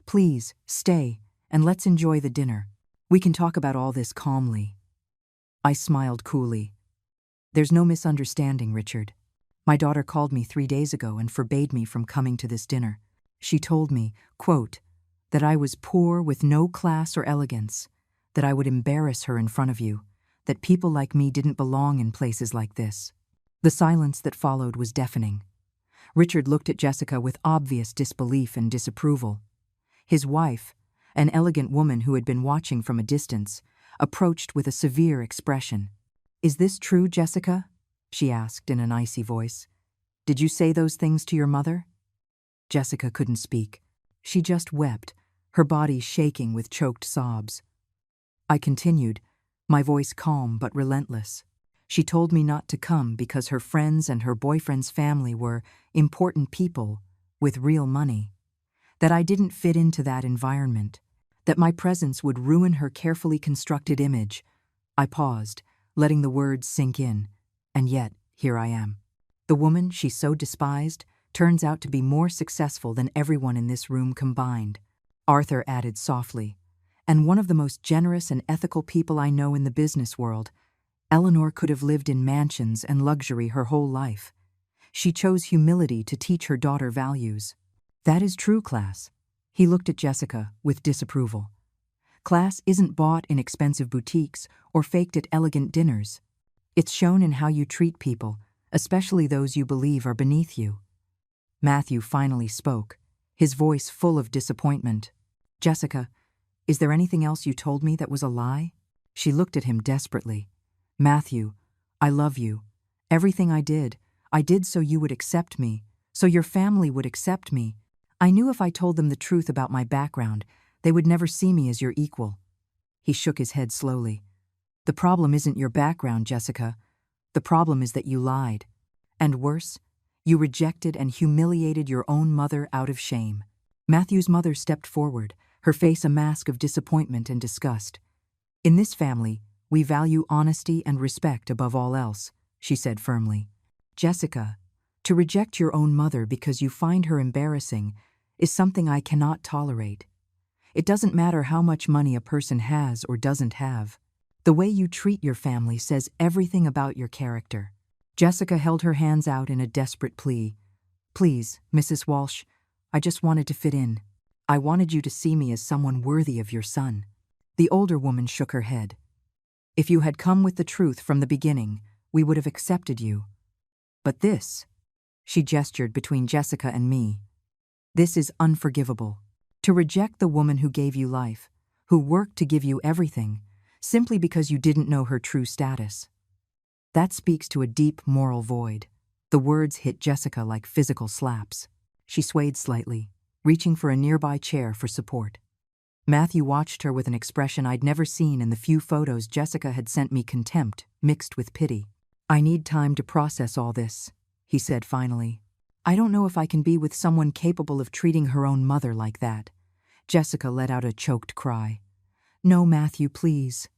Please, stay, and let's enjoy the dinner. We can talk about all this calmly. I smiled coolly. There's no misunderstanding, Richard. My daughter called me 3 days ago and forbade me from coming to this dinner. She told me, quote, that I was poor with no class or elegance, that I would embarrass her in front of you, that people like me didn't belong in places like this. The silence that followed was deafening. Richard looked at Jessica with obvious disbelief and disapproval. His wife, an elegant woman who had been watching from a distance, approached with a severe expression. "Is this true, Jessica?" she asked in an icy voice. "Did you say those things to your mother?" Jessica couldn't speak. She just wept, her body shaking with choked sobs. I continued, my voice calm but relentless. She told me not to come because her friends and her boyfriend's family were important people with real money, that I didn't fit into that environment, that my presence would ruin her carefully constructed image. I paused, letting the words sink in, and yet here I am. The woman she so despised turns out to be more successful than everyone in this room combined. Arthur added softly, and one of the most generous and ethical people I know in the business world. Eleanor could have lived in mansions and luxury her whole life. She chose humility to teach her daughter values. That is true, class. He looked at Jessica with disapproval. Class isn't bought in expensive boutiques or faked at elegant dinners. It's shown in how you treat people, especially those you believe are beneath you. Matthew finally spoke, his voice full of disappointment. "Jessica, is there anything else you told me that was a lie?" She looked at him desperately. "Matthew, I love you. Everything I did so you would accept me, so your family would accept me. I knew if I told them the truth about my background, they would never see me as your equal." He shook his head slowly. "The problem isn't your background, Jessica. The problem is that you lied. And worse, you rejected and humiliated your own mother out of shame." Matthew's mother stepped forward, her face a mask of disappointment and disgust. "In this family, we value honesty and respect above all else," she said firmly. "Jessica, to reject your own mother because you find her embarrassing is something I cannot tolerate. It doesn't matter how much money a person has or doesn't have. The way you treat your family says everything about your character." Jessica held her hands out in a desperate plea. "Please, Mrs. Walsh, I just wanted to fit in. I wanted you to see me as someone worthy of your son." The older woman shook her head. "If you had come with the truth from the beginning, we would have accepted you. But this," she gestured between Jessica and me, "this is unforgivable. To reject the woman who gave you life, who worked to give you everything, simply because you didn't know her true status. That speaks to a deep moral void." The words hit Jessica like physical slaps. She swayed slightly, reaching for a nearby chair for support. Matthew watched her with an expression I'd never seen in the few photos Jessica had sent me, contempt mixed with pity. "I need time to process all this," he said finally. "I don't know if I can be with someone capable of treating her own mother like that." Jessica let out a choked cry. "No, Matthew, please.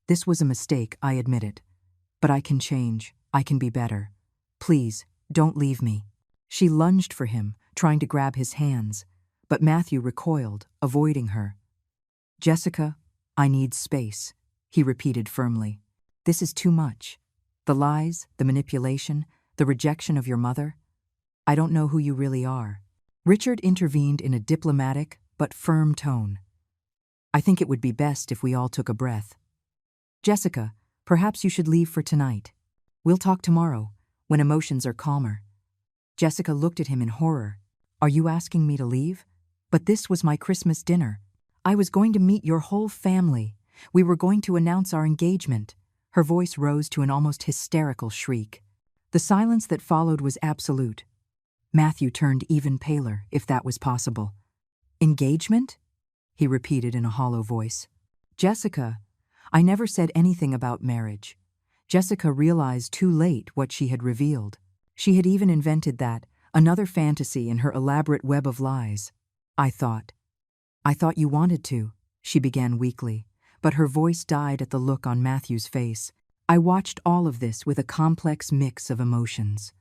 This was a mistake, I admit it. But I can change. I can be better. Please, don't leave me." She lunged for him, trying to grab his hands, but Matthew recoiled, avoiding her. "Jessica, I need space," he repeated firmly. "This is too much. The lies, the manipulation, the rejection of your mother. I don't know who you really are." Richard intervened in a diplomatic but firm tone. "I think it would be best if we all took a breath. Jessica, perhaps you should leave for tonight. We'll talk tomorrow, when emotions are calmer." Jessica looked at him in horror. "Are you asking me to leave? But this was my Christmas dinner. I was going to meet your whole family. We were going to announce our engagement." Her voice rose to an almost hysterical shriek. The silence that followed was absolute. Matthew turned even paler, if that was possible. "Engagement?" he repeated in a hollow voice. "Jessica, I never said anything about marriage." Jessica realized too late what she had revealed. She had even invented that, another fantasy in her elaborate web of lies. I thought you wanted to," she began weakly, but her voice died at the look on Matthew's face. I watched all of this with a complex mix of emotions.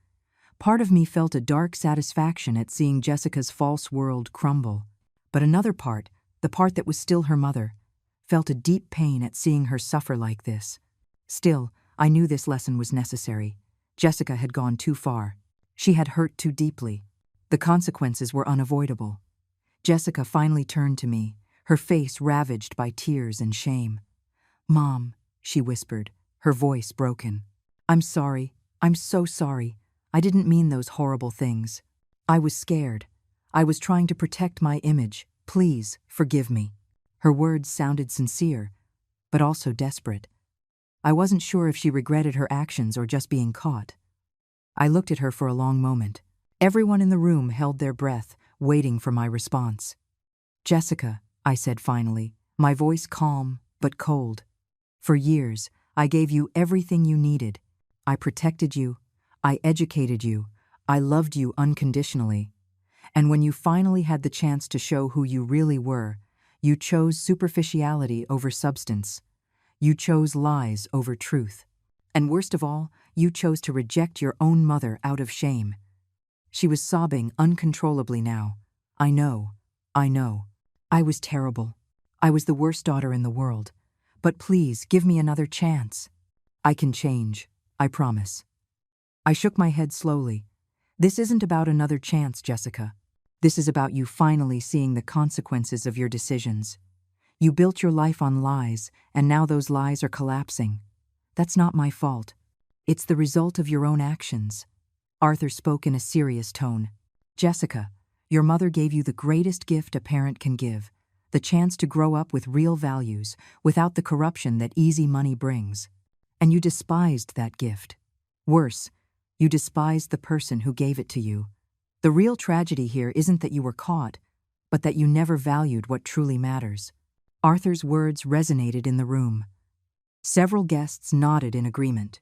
Part of me felt a dark satisfaction at seeing Jessica's false world crumble, but another part, the part that was still her mother, felt a deep pain at seeing her suffer like this. Still, I knew this lesson was necessary. Jessica had gone too far. She had hurt too deeply. The consequences were unavoidable. Jessica finally turned to me, her face ravaged by tears and shame. "Mom," she whispered, her voice broken. "I'm sorry. I'm so sorry. I didn't mean those horrible things. I was scared. I was trying to protect my image. Please, forgive me." Her words sounded sincere, but also desperate. I wasn't sure if she regretted her actions or just being caught. I looked at her for a long moment. Everyone in the room held their breath, waiting for my response. "Jessica," I said finally, my voice calm but cold. "For years, I gave you everything you needed. I protected you, I educated you, I loved you unconditionally. And when you finally had the chance to show who you really were, you chose superficiality over substance. You chose lies over truth. And worst of all, you chose to reject your own mother out of shame." She was sobbing uncontrollably now. I know. I was terrible. I was the worst daughter in the world. But please, give me another chance. I can change. I promise." I shook my head slowly. "This isn't about another chance, Jessica. This is about you finally seeing the consequences of your decisions. You built your life on lies, and now those lies are collapsing. That's not my fault. It's the result of your own actions." Arthur spoke in a serious tone. "Jessica, your mother gave you the greatest gift a parent can give, the chance to grow up with real values, without the corruption that easy money brings. And you despised that gift. Worse, you despised the person who gave it to you. The real tragedy here isn't that you were caught, but that you never valued what truly matters." Arthur's words resonated in the room. Several guests nodded in agreement.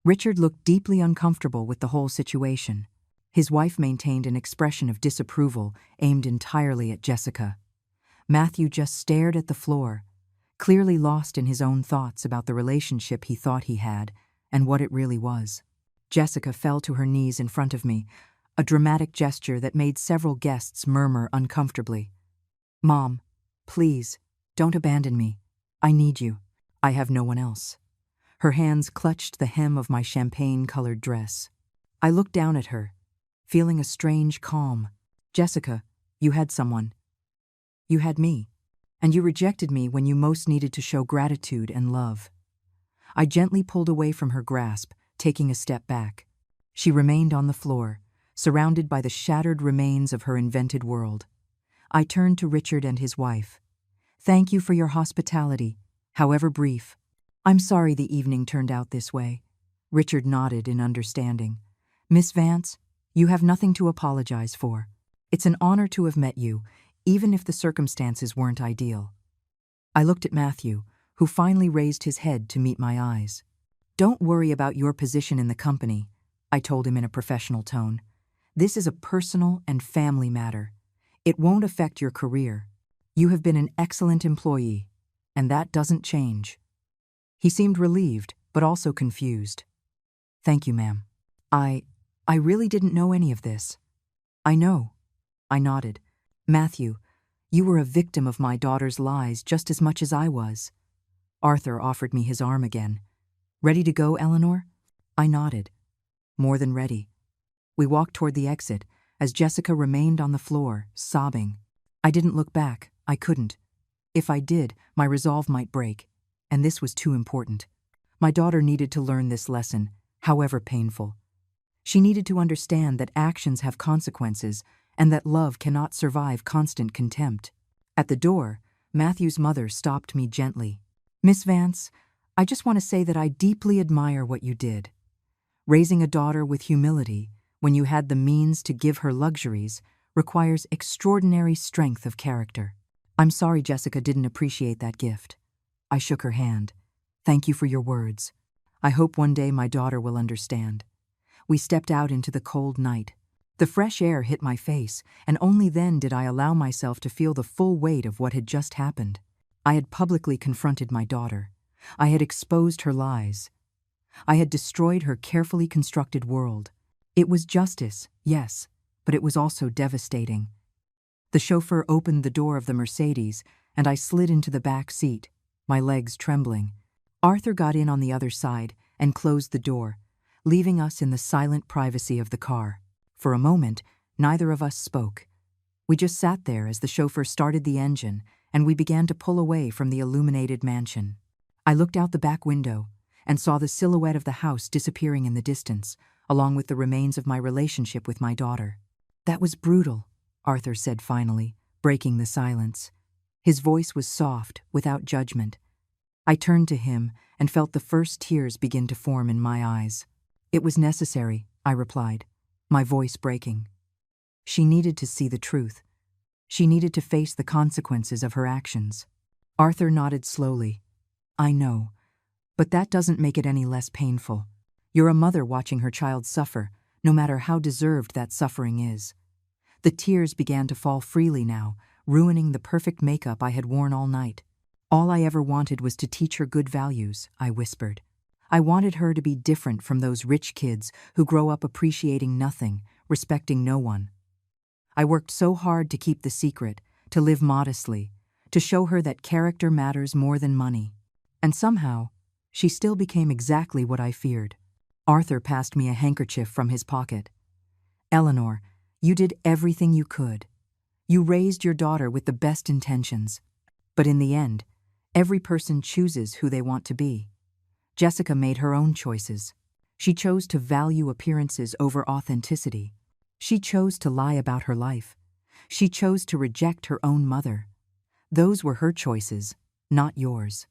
Richard looked deeply uncomfortable with the whole situation. His wife maintained an expression of disapproval aimed entirely at Jessica. Matthew just stared at the floor, clearly lost in his own thoughts about the relationship he thought he had and what it really was. Jessica fell to her knees in front of me, a dramatic gesture that made several guests murmur uncomfortably. "Mom, please, don't abandon me. I need you. I have no one else." Her hands clutched the hem of my champagne-colored dress. I looked down at her, feeling a strange calm. "Jessica, you had someone. You had me. And you rejected me when you most needed to show gratitude and love." I gently pulled away from her grasp, taking a step back. She remained on the floor, surrounded by the shattered remains of her invented world. I turned to Richard and his wife. "Thank you for your hospitality, however brief. I'm sorry the evening turned out this way." Richard nodded in understanding. "Miss Vance, you have nothing to apologize for. It's an honor to have met you, even if the circumstances weren't ideal." I looked at Matthew, who finally raised his head to meet my eyes. "Don't worry about your position in the company," I told him in a professional tone. "This is a personal and family matter. It won't affect your career. You have been an excellent employee, and that doesn't change." He seemed relieved, but also confused. "Thank you, ma'am. I really didn't know any of this." "I know." I nodded. "Matthew, you were a victim of my daughter's lies just as much as I was." Arthur offered me his arm again. "Ready to go, Eleanor?" I nodded. More than ready. We walked toward the exit, as Jessica remained on the floor, sobbing. I didn't look back. I couldn't. If I did, my resolve might break, and this was too important. My daughter needed to learn this lesson, however painful. She needed to understand that actions have consequences and that love cannot survive constant contempt. At the door, Matthew's mother stopped me gently. "Miss Vance, I just want to say that I deeply admire what you did. Raising a daughter with humility, when you had the means to give her luxuries, requires extraordinary strength of character. I'm sorry Jessica didn't appreciate that gift." I shook her hand. "Thank you for your words. I hope one day my daughter will understand." We stepped out into the cold night. The fresh air hit my face, and only then did I allow myself to feel the full weight of what had just happened. I had publicly confronted my daughter. I had exposed her lies. I had destroyed her carefully constructed world. It was justice, yes, but it was also devastating. The chauffeur opened the door of the Mercedes, and I slid into the back seat, my legs trembling. Arthur got in on the other side and closed the door, leaving us in the silent privacy of the car. For a moment, neither of us spoke. We just sat there as the chauffeur started the engine, and we began to pull away from the illuminated mansion. I looked out the back window and saw the silhouette of the house disappearing in the distance, along with the remains of my relationship with my daughter. "That was brutal," Arthur said finally, breaking the silence. His voice was soft, without judgment. I turned to him and felt the first tears begin to form in my eyes. "It was necessary," I replied, my voice breaking. She needed to see the truth. She needed to face the consequences of her actions. Arthur nodded slowly. "I know, but that doesn't make it any less painful. You're a mother watching her child suffer, no matter how deserved that suffering is." The tears began to fall freely now, ruining the perfect makeup I had worn all night. "All I ever wanted was to teach her good values," I whispered. "I wanted her to be different from those rich kids who grow up appreciating nothing, respecting no one. I worked so hard to keep the secret, to live modestly, to show her that character matters more than money. And somehow, she still became exactly what I feared." Arthur passed me a handkerchief from his pocket. "Eleanor, you did everything you could. You raised your daughter with the best intentions. But in the end, every person chooses who they want to be. Jessica made her own choices. She chose to value appearances over authenticity. She chose to lie about her life. She chose to reject her own mother. Those were her choices, not yours."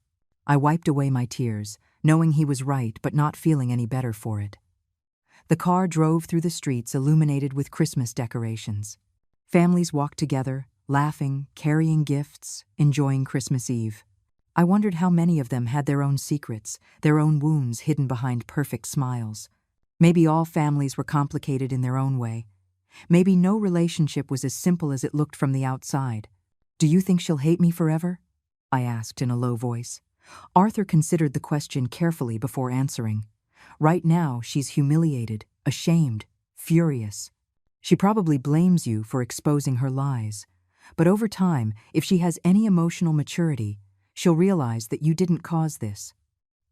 I wiped away my tears, knowing he was right but not feeling any better for it. The car drove through the streets illuminated with Christmas decorations. Families walked together, laughing, carrying gifts, enjoying Christmas Eve. I wondered how many of them had their own secrets, their own wounds hidden behind perfect smiles. Maybe all families were complicated in their own way. Maybe no relationship was as simple as it looked from the outside. "Do you think she'll hate me forever?" I asked in a low voice. Arthur considered the question carefully before answering. "Right now, she's humiliated, ashamed, furious. She probably blames you for exposing her lies. But over time, if she has any emotional maturity, she'll realize that you didn't cause this.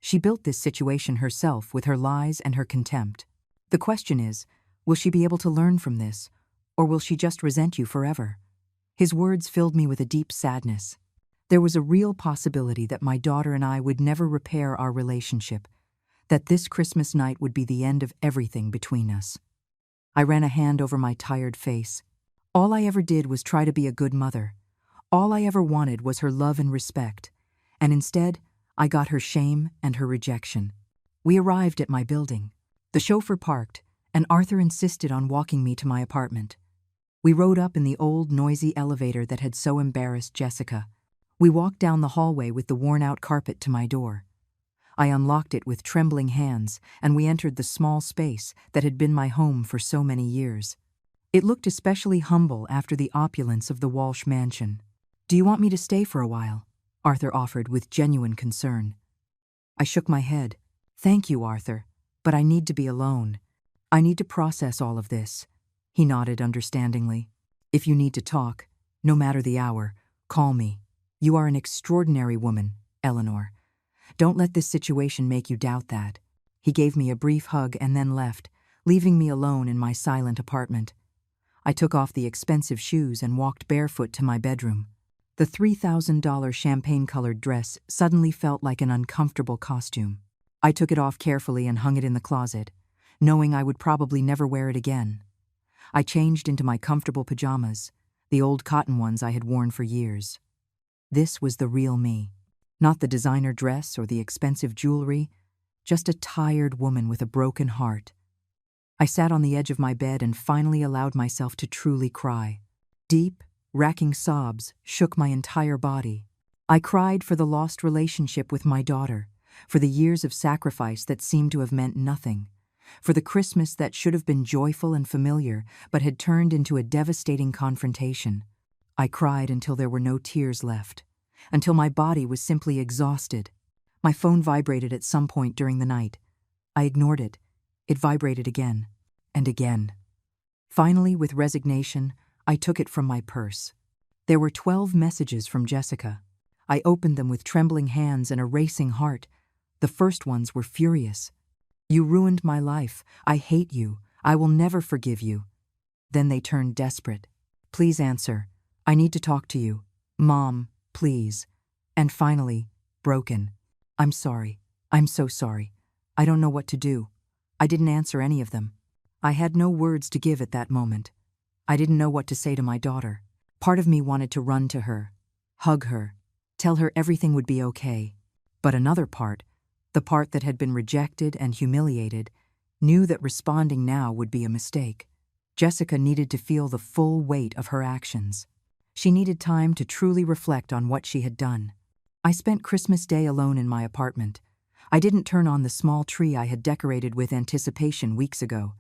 She built this situation herself with her lies and her contempt. The question is, will she be able to learn from this, or will she just resent you forever?" His words filled me with a deep sadness. There was a real possibility that my daughter and I would never repair our relationship, that this Christmas night would be the end of everything between us. I ran a hand over my tired face. All I ever did was try to be a good mother. All I ever wanted was her love and respect, and instead, I got her shame and her rejection. We arrived at my building. The chauffeur parked, and Arthur insisted on walking me to my apartment. We rode up in the old, noisy elevator that had so embarrassed Jessica. We walked down the hallway with the worn-out carpet to my door. I unlocked it with trembling hands, and we entered the small space that had been my home for so many years. It looked especially humble after the opulence of the Walsh mansion. "Do you want me to stay for a while?" Arthur offered with genuine concern. I shook my head. "Thank you, Arthur, but I need to be alone. I need to process all of this." He nodded understandingly. "If you need to talk, no matter the hour, call me. You are an extraordinary woman, Eleanor. Don't let this situation make you doubt that." He gave me a brief hug and then left, leaving me alone in my silent apartment. I took off the expensive shoes and walked barefoot to my bedroom. The $3,000 champagne-colored dress suddenly felt like an uncomfortable costume. I took it off carefully and hung it in the closet, knowing I would probably never wear it again. I changed into my comfortable pajamas, the old cotton ones I had worn for years. This was the real me. Not the designer dress or the expensive jewelry, just a tired woman with a broken heart. I sat on the edge of my bed and finally allowed myself to truly cry. Deep, racking sobs shook my entire body. I cried for the lost relationship with my daughter, for the years of sacrifice that seemed to have meant nothing, for the Christmas that should have been joyful and familiar but had turned into a devastating confrontation. I cried until there were no tears left, until my body was simply exhausted. My phone vibrated at some point during the night. I ignored it. It vibrated again and again. Finally, with resignation, I took it from my purse. There were 12 messages from Jessica. I opened them with trembling hands and a racing heart. The first ones were furious. "You ruined my life. I hate you. I will never forgive you." Then they turned desperate. please answer. I need to talk to you. Mom, please. And finally, broken. I'm sorry. I'm so sorry. I don't know what to do. I didn't answer any of them. I had no words to give at that moment. I didn't know what to say to my daughter. Part of me wanted to run to her, hug her, tell her everything would be okay. But another part, the part that had been rejected and humiliated, knew that responding now would be a mistake. Jessica needed to feel the full weight of her actions. She needed time to truly reflect on what she had done. I spent Christmas Day alone in my apartment. I didn't turn on the small tree I had decorated with anticipation weeks ago.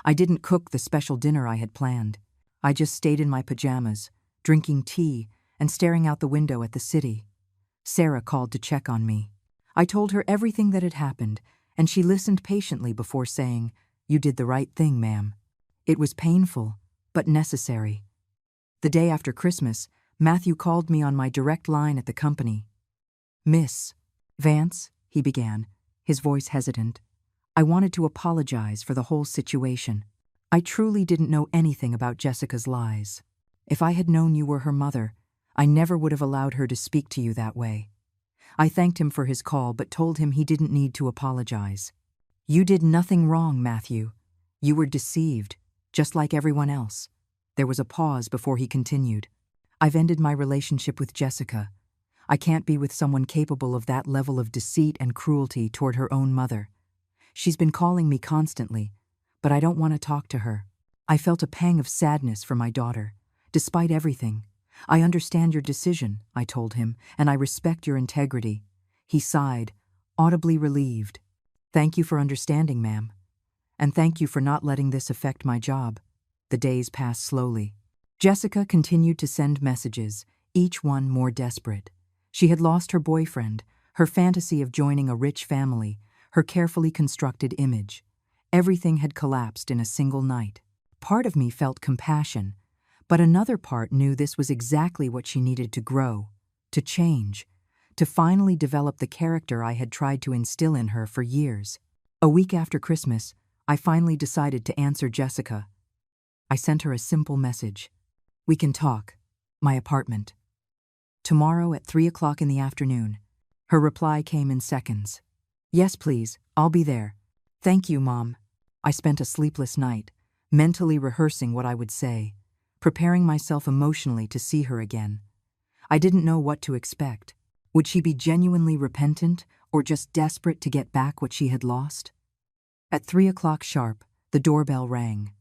I didn't cook the special dinner I had planned. I just stayed in my pajamas, drinking tea and staring out the window at the city. Sarah called to check on me. I told her everything that had happened, and she listened patiently before saying, "You did the right thing, ma'am." It was painful, but necessary. The day after Christmas, Matthew called me on my direct line at the company. "Miss Vance," he began, his voice hesitant, "I wanted to apologize for the whole situation. I truly didn't know anything about Jessica's lies. If I had known you were her mother, I never would have allowed her to speak to you that way." I thanked him for his call but told him he didn't need to apologize. "You did nothing wrong, Matthew. You were deceived, just like everyone else." There was a pause before he continued. "I've ended my relationship with Jessica. I can't be with someone capable of that level of deceit and cruelty toward her own mother. She's been calling me constantly, but I don't want to talk to her." I felt a pang of sadness for my daughter. "Despite everything, I understand your decision," I told him, "and I respect your integrity." He sighed, audibly relieved. "Thank you for understanding, ma'am. And thank you for not letting this affect my job." The days passed slowly. Jessica continued to send messages, each one more desperate. She had lost her boyfriend, her fantasy of joining a rich family, her carefully constructed image. Everything had collapsed in a single night. Part of me felt compassion, but another part knew this was exactly what she needed to grow, to change, to finally develop the character I had tried to instill in her for years. A week after Christmas, I finally decided to answer Jessica. I sent her a simple message. "We can talk. My apartment. Tomorrow at 3 o'clock in the afternoon." Her reply came in seconds. "Yes, please. I'll be there. Thank you, Mom." I spent a sleepless night, mentally rehearsing what I would say, preparing myself emotionally to see her again. I didn't know what to expect. Would she be genuinely repentant or just desperate to get back what she had lost? At 3 o'clock sharp, the doorbell rang.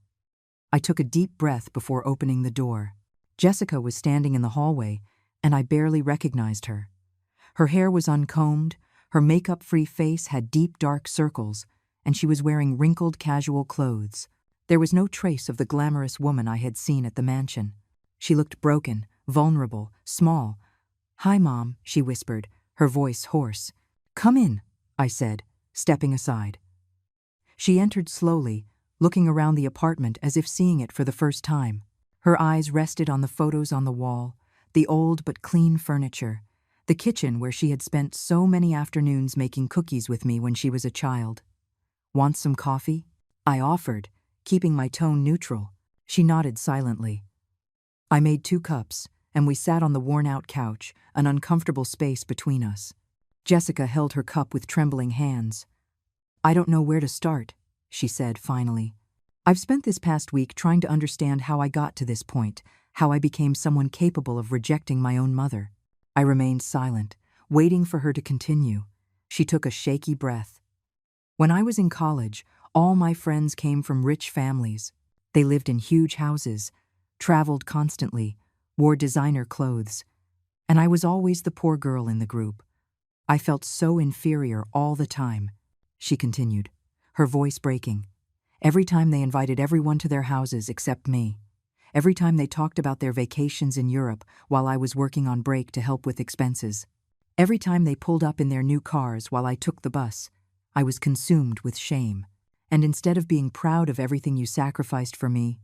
I took a deep breath before opening the door. Jessica was standing in the hallway, and I barely recognized her. Her hair was uncombed, her makeup-free face had deep dark circles, and she was wearing wrinkled casual clothes. There was no trace of the glamorous woman I had seen at the mansion. She looked broken, vulnerable, small. "Hi, Mom," she whispered, her voice hoarse. "Come in," I said, stepping aside. She entered slowly, looking around the apartment as if seeing it for the first time. Her eyes rested on the photos on the wall, the old but clean furniture, the kitchen where she had spent so many afternoons making cookies with me when she was a child. "Want some coffee?" I offered, keeping my tone neutral. She nodded silently. I made 2 cups, and we sat on the worn-out couch, an uncomfortable space between us. Jessica held her cup with trembling hands. "I don't know where to start," she said finally. "I've spent this past week trying to understand how I got to this point, how I became someone capable of rejecting my own mother." I remained silent, waiting for her to continue. She took a shaky breath. "When I was in college, all my friends came from rich families. They lived in huge houses, traveled constantly, wore designer clothes, and I was always the poor girl in the group. I felt so inferior all the time," she continued, her voice breaking. "Every time they invited everyone to their houses except me. Every time they talked about their vacations in Europe while I was working on break to help with expenses. Every time they pulled up in their new cars while I took the bus, I was consumed with shame. And instead of being proud of everything you sacrificed for me,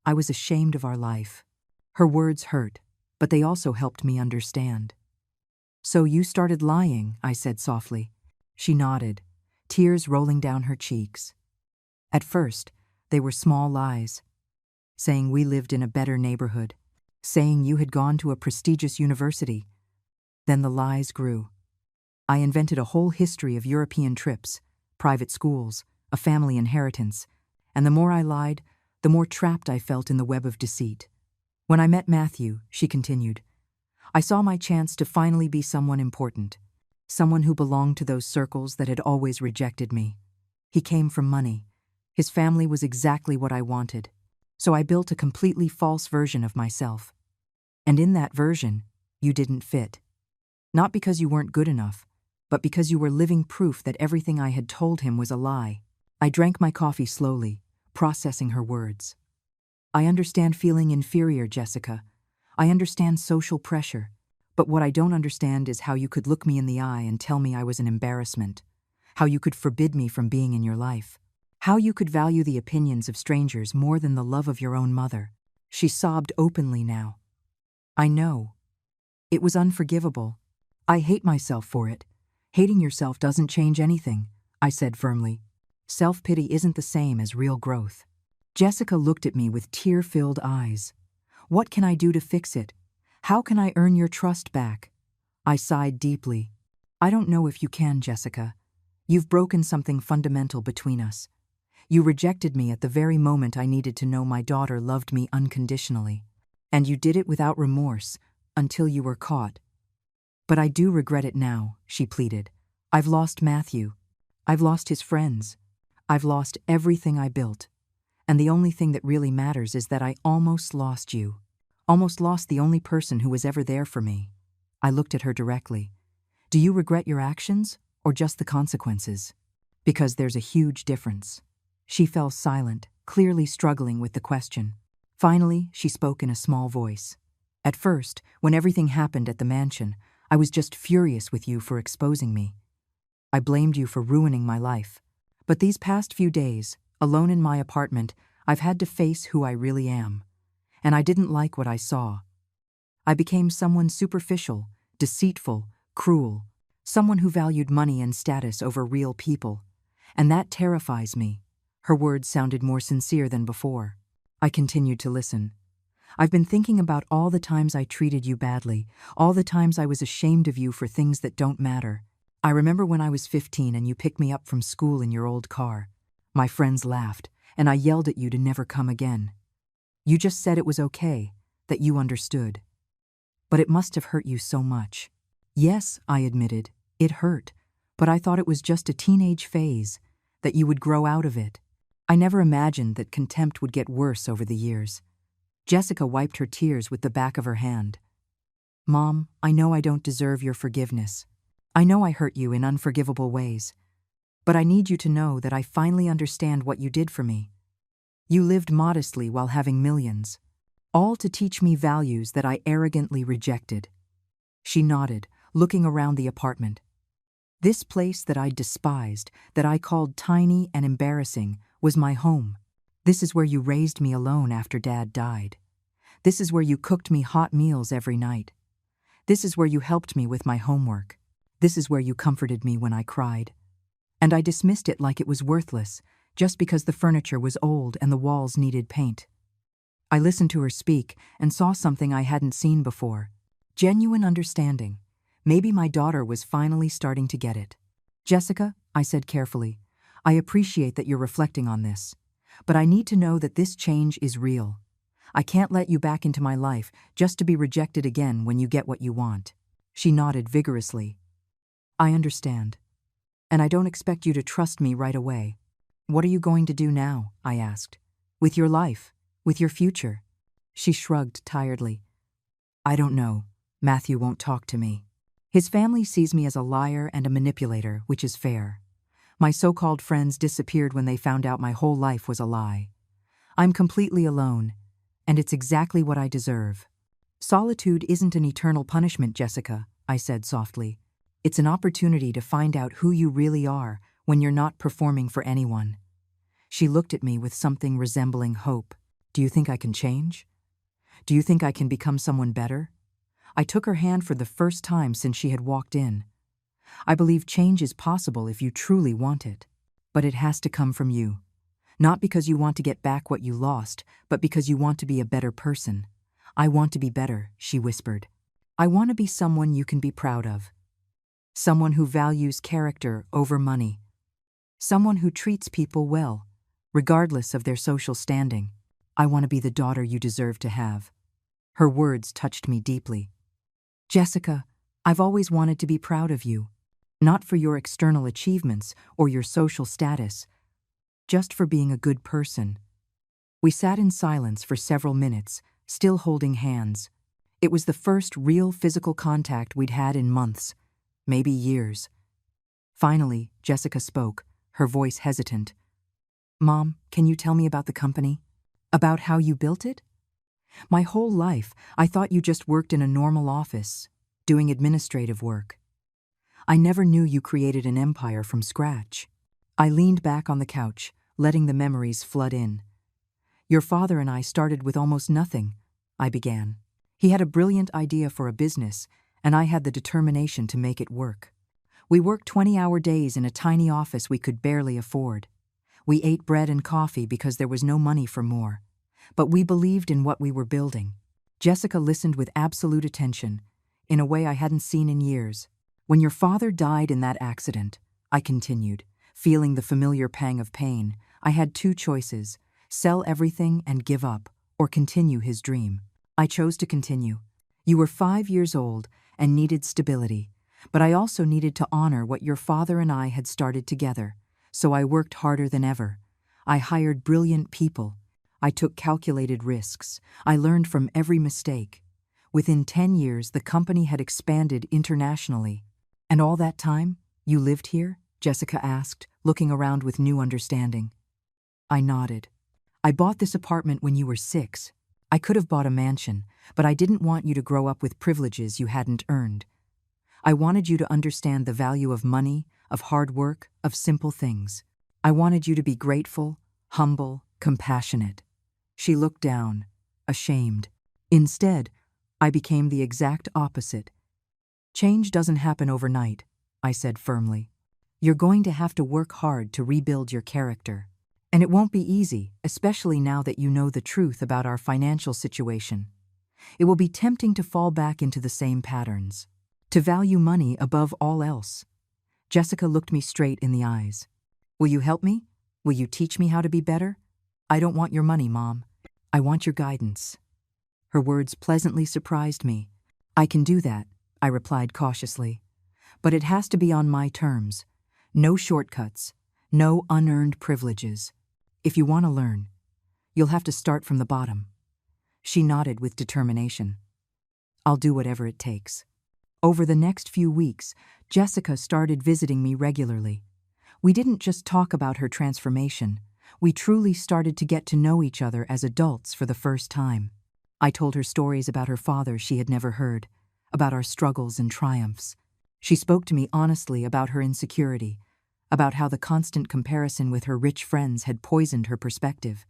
I was ashamed of our life." Her words hurt, but they also helped me understand. "So you started lying," I said softly. She nodded, tears rolling down her cheeks. "At first, they were small lies, saying we lived in a better neighborhood, saying you had gone to a prestigious university. Then the lies grew. I invented a whole history of European trips, private schools, a family inheritance, and the more I lied, the more trapped I felt in the web of deceit. When I met Matthew, she continued, I saw my chance to finally be someone important, someone who belonged to those circles that had always rejected me. He came from money. His family was exactly what I wanted, so I built a completely false version of myself. And in that version, you didn't fit. Not because you weren't good enough, but because you were living proof that everything I had told him was a lie. I drank my coffee slowly, processing her words. I understand feeling inferior, Jessica. I understand social pressure. But what I don't understand is how you could look me in the eye and tell me I was an embarrassment. How you could forbid me from being in your life. How you could value the opinions of strangers more than the love of your own mother. She sobbed openly now. I know. It was unforgivable. I hate myself for it. Hating yourself doesn't change anything, I said firmly. Self-pity isn't the same as real growth. Jessica looked at me with tear-filled eyes. What can I do to fix it? How can I earn your trust back? I sighed deeply. I don't know if you can, Jessica. You've broken something fundamental between us. You rejected me at the very moment I needed to know my daughter loved me unconditionally. And you did it without remorse, until you were caught. But I do regret it now, she pleaded. I've lost Matthew. I've lost his friends. I've lost everything I built. And the only thing that really matters is that I almost lost you. Almost lost the only person who was ever there for me. I looked at her directly. Do you regret your actions, or just the consequences? Because there's a huge difference. She fell silent, clearly struggling with the question. Finally, she spoke in a small voice. At first, when everything happened at the mansion, I was just furious with you for exposing me. I blamed you for ruining my life. But these past few days, alone in my apartment, I've had to face who I really am. And I didn't like what I saw. I became someone superficial, deceitful, cruel, someone who valued money and status over real people. And that terrifies me. Her words sounded more sincere than before. I continued to listen. I've been thinking about all the times I treated you badly, all the times I was ashamed of you for things that don't matter. I remember when I was 15 and you picked me up from school in your old car. My friends laughed, and I yelled at you to never come again. You just said it was okay, that you understood. But it must have hurt you so much. Yes, I admitted, it hurt, but I thought it was just a teenage phase, that you would grow out of it. I never imagined that contempt would get worse over the years. Jessica wiped her tears with the back of her hand. Mom, I know I don't deserve your forgiveness. I know I hurt you in unforgivable ways. But I need you to know that I finally understand what you did for me. You lived modestly while having millions, all to teach me values that I arrogantly rejected. She nodded, looking around the apartment. This place that I despised, that I called tiny and embarrassing, was my home. This is where you raised me alone after Dad died. This is where you cooked me hot meals every night. This is where you helped me with my homework. This is where you comforted me when I cried. And I dismissed it like it was worthless, just because the furniture was old and the walls needed paint. I listened to her speak and saw something I hadn't seen before. Genuine understanding. Maybe my daughter was finally starting to get it. Jessica, I said carefully, I appreciate that you're reflecting on this. But I need to know that this change is real. I can't let you back into my life just to be rejected again when you get what you want. She nodded vigorously. I understand. And I don't expect you to trust me right away. What are you going to do now? I asked. With your life, with your future. She shrugged tiredly. I don't know. Matthew won't talk to me. His family sees me as a liar and a manipulator, which is fair. My so-called friends disappeared when they found out my whole life was a lie. I'm completely alone, and it's exactly what I deserve. Solitude isn't an eternal punishment, Jessica, I said softly. It's an opportunity to find out who you really are when you're not performing for anyone. She looked at me with something resembling hope. Do you think I can change? Do you think I can become someone better? I took her hand for the first time since she had walked in. I believe change is possible if you truly want it. But it has to come from you. Not because you want to get back what you lost, but because you want to be a better person. I want to be better, she whispered. I want to be someone you can be proud of. Someone who values character over money. Someone who treats people well, regardless of their social standing. I want to be the daughter you deserve to have. Her words touched me deeply. Jessica, I've always wanted to be proud of you, not for your external achievements or your social status, just for being a good person. We sat in silence for several minutes, still holding hands. It was the first real physical contact we'd had in months, maybe years. Finally, Jessica spoke, her voice hesitant. Mom, can you tell me about the company? About how you built it? My whole life, I thought you just worked in a normal office, doing administrative work. I never knew you created an empire from scratch. I leaned back on the couch, letting the memories flood in. Your father and I started with almost nothing, I began. He had a brilliant idea for a business, and I had the determination to make it work. We worked 20-hour days in a tiny office we could barely afford. We ate bread and coffee because there was no money for more. But we believed in what we were building. Jessica listened with absolute attention, in a way I hadn't seen in years. When your father died in that accident, I continued, feeling the familiar pang of pain, I had two choices: sell everything and give up, or continue his dream. I chose to continue. You were 5 years old and needed stability, but I also needed to honor what your father and I had started together, so I worked harder than ever. I hired brilliant people. I took calculated risks. I learned from every mistake. Within 10 years, the company had expanded internationally. And all that time, you lived here? Jessica asked, looking around with new understanding. I nodded. I bought this apartment when you were 6. I could have bought a mansion, but I didn't want you to grow up with privileges you hadn't earned. I wanted you to understand the value of money, of hard work, of simple things. I wanted you to be grateful, humble, compassionate. She looked down, ashamed. Instead, I became the exact opposite. Change doesn't happen overnight, I said firmly. You're going to have to work hard to rebuild your character. And it won't be easy, especially now that you know the truth about our financial situation. It will be tempting to fall back into the same patterns, to value money above all else. Jessica looked me straight in the eyes. Will you help me? Will you teach me how to be better? I don't want your money, Mom. I want your guidance. Her words pleasantly surprised me. I can do that, I replied cautiously. But it has to be on my terms. No shortcuts, no unearned privileges. If you want to learn, you'll have to start from the bottom. She nodded with determination. I'll do whatever it takes. Over the next few weeks, Jessica started visiting me regularly. We didn't just talk about her transformation. We truly started to get to know each other as adults for the first time. I told her stories about her father she had never heard, about our struggles and triumphs. She spoke to me honestly about her insecurity, about how the constant comparison with her rich friends had poisoned her perspective.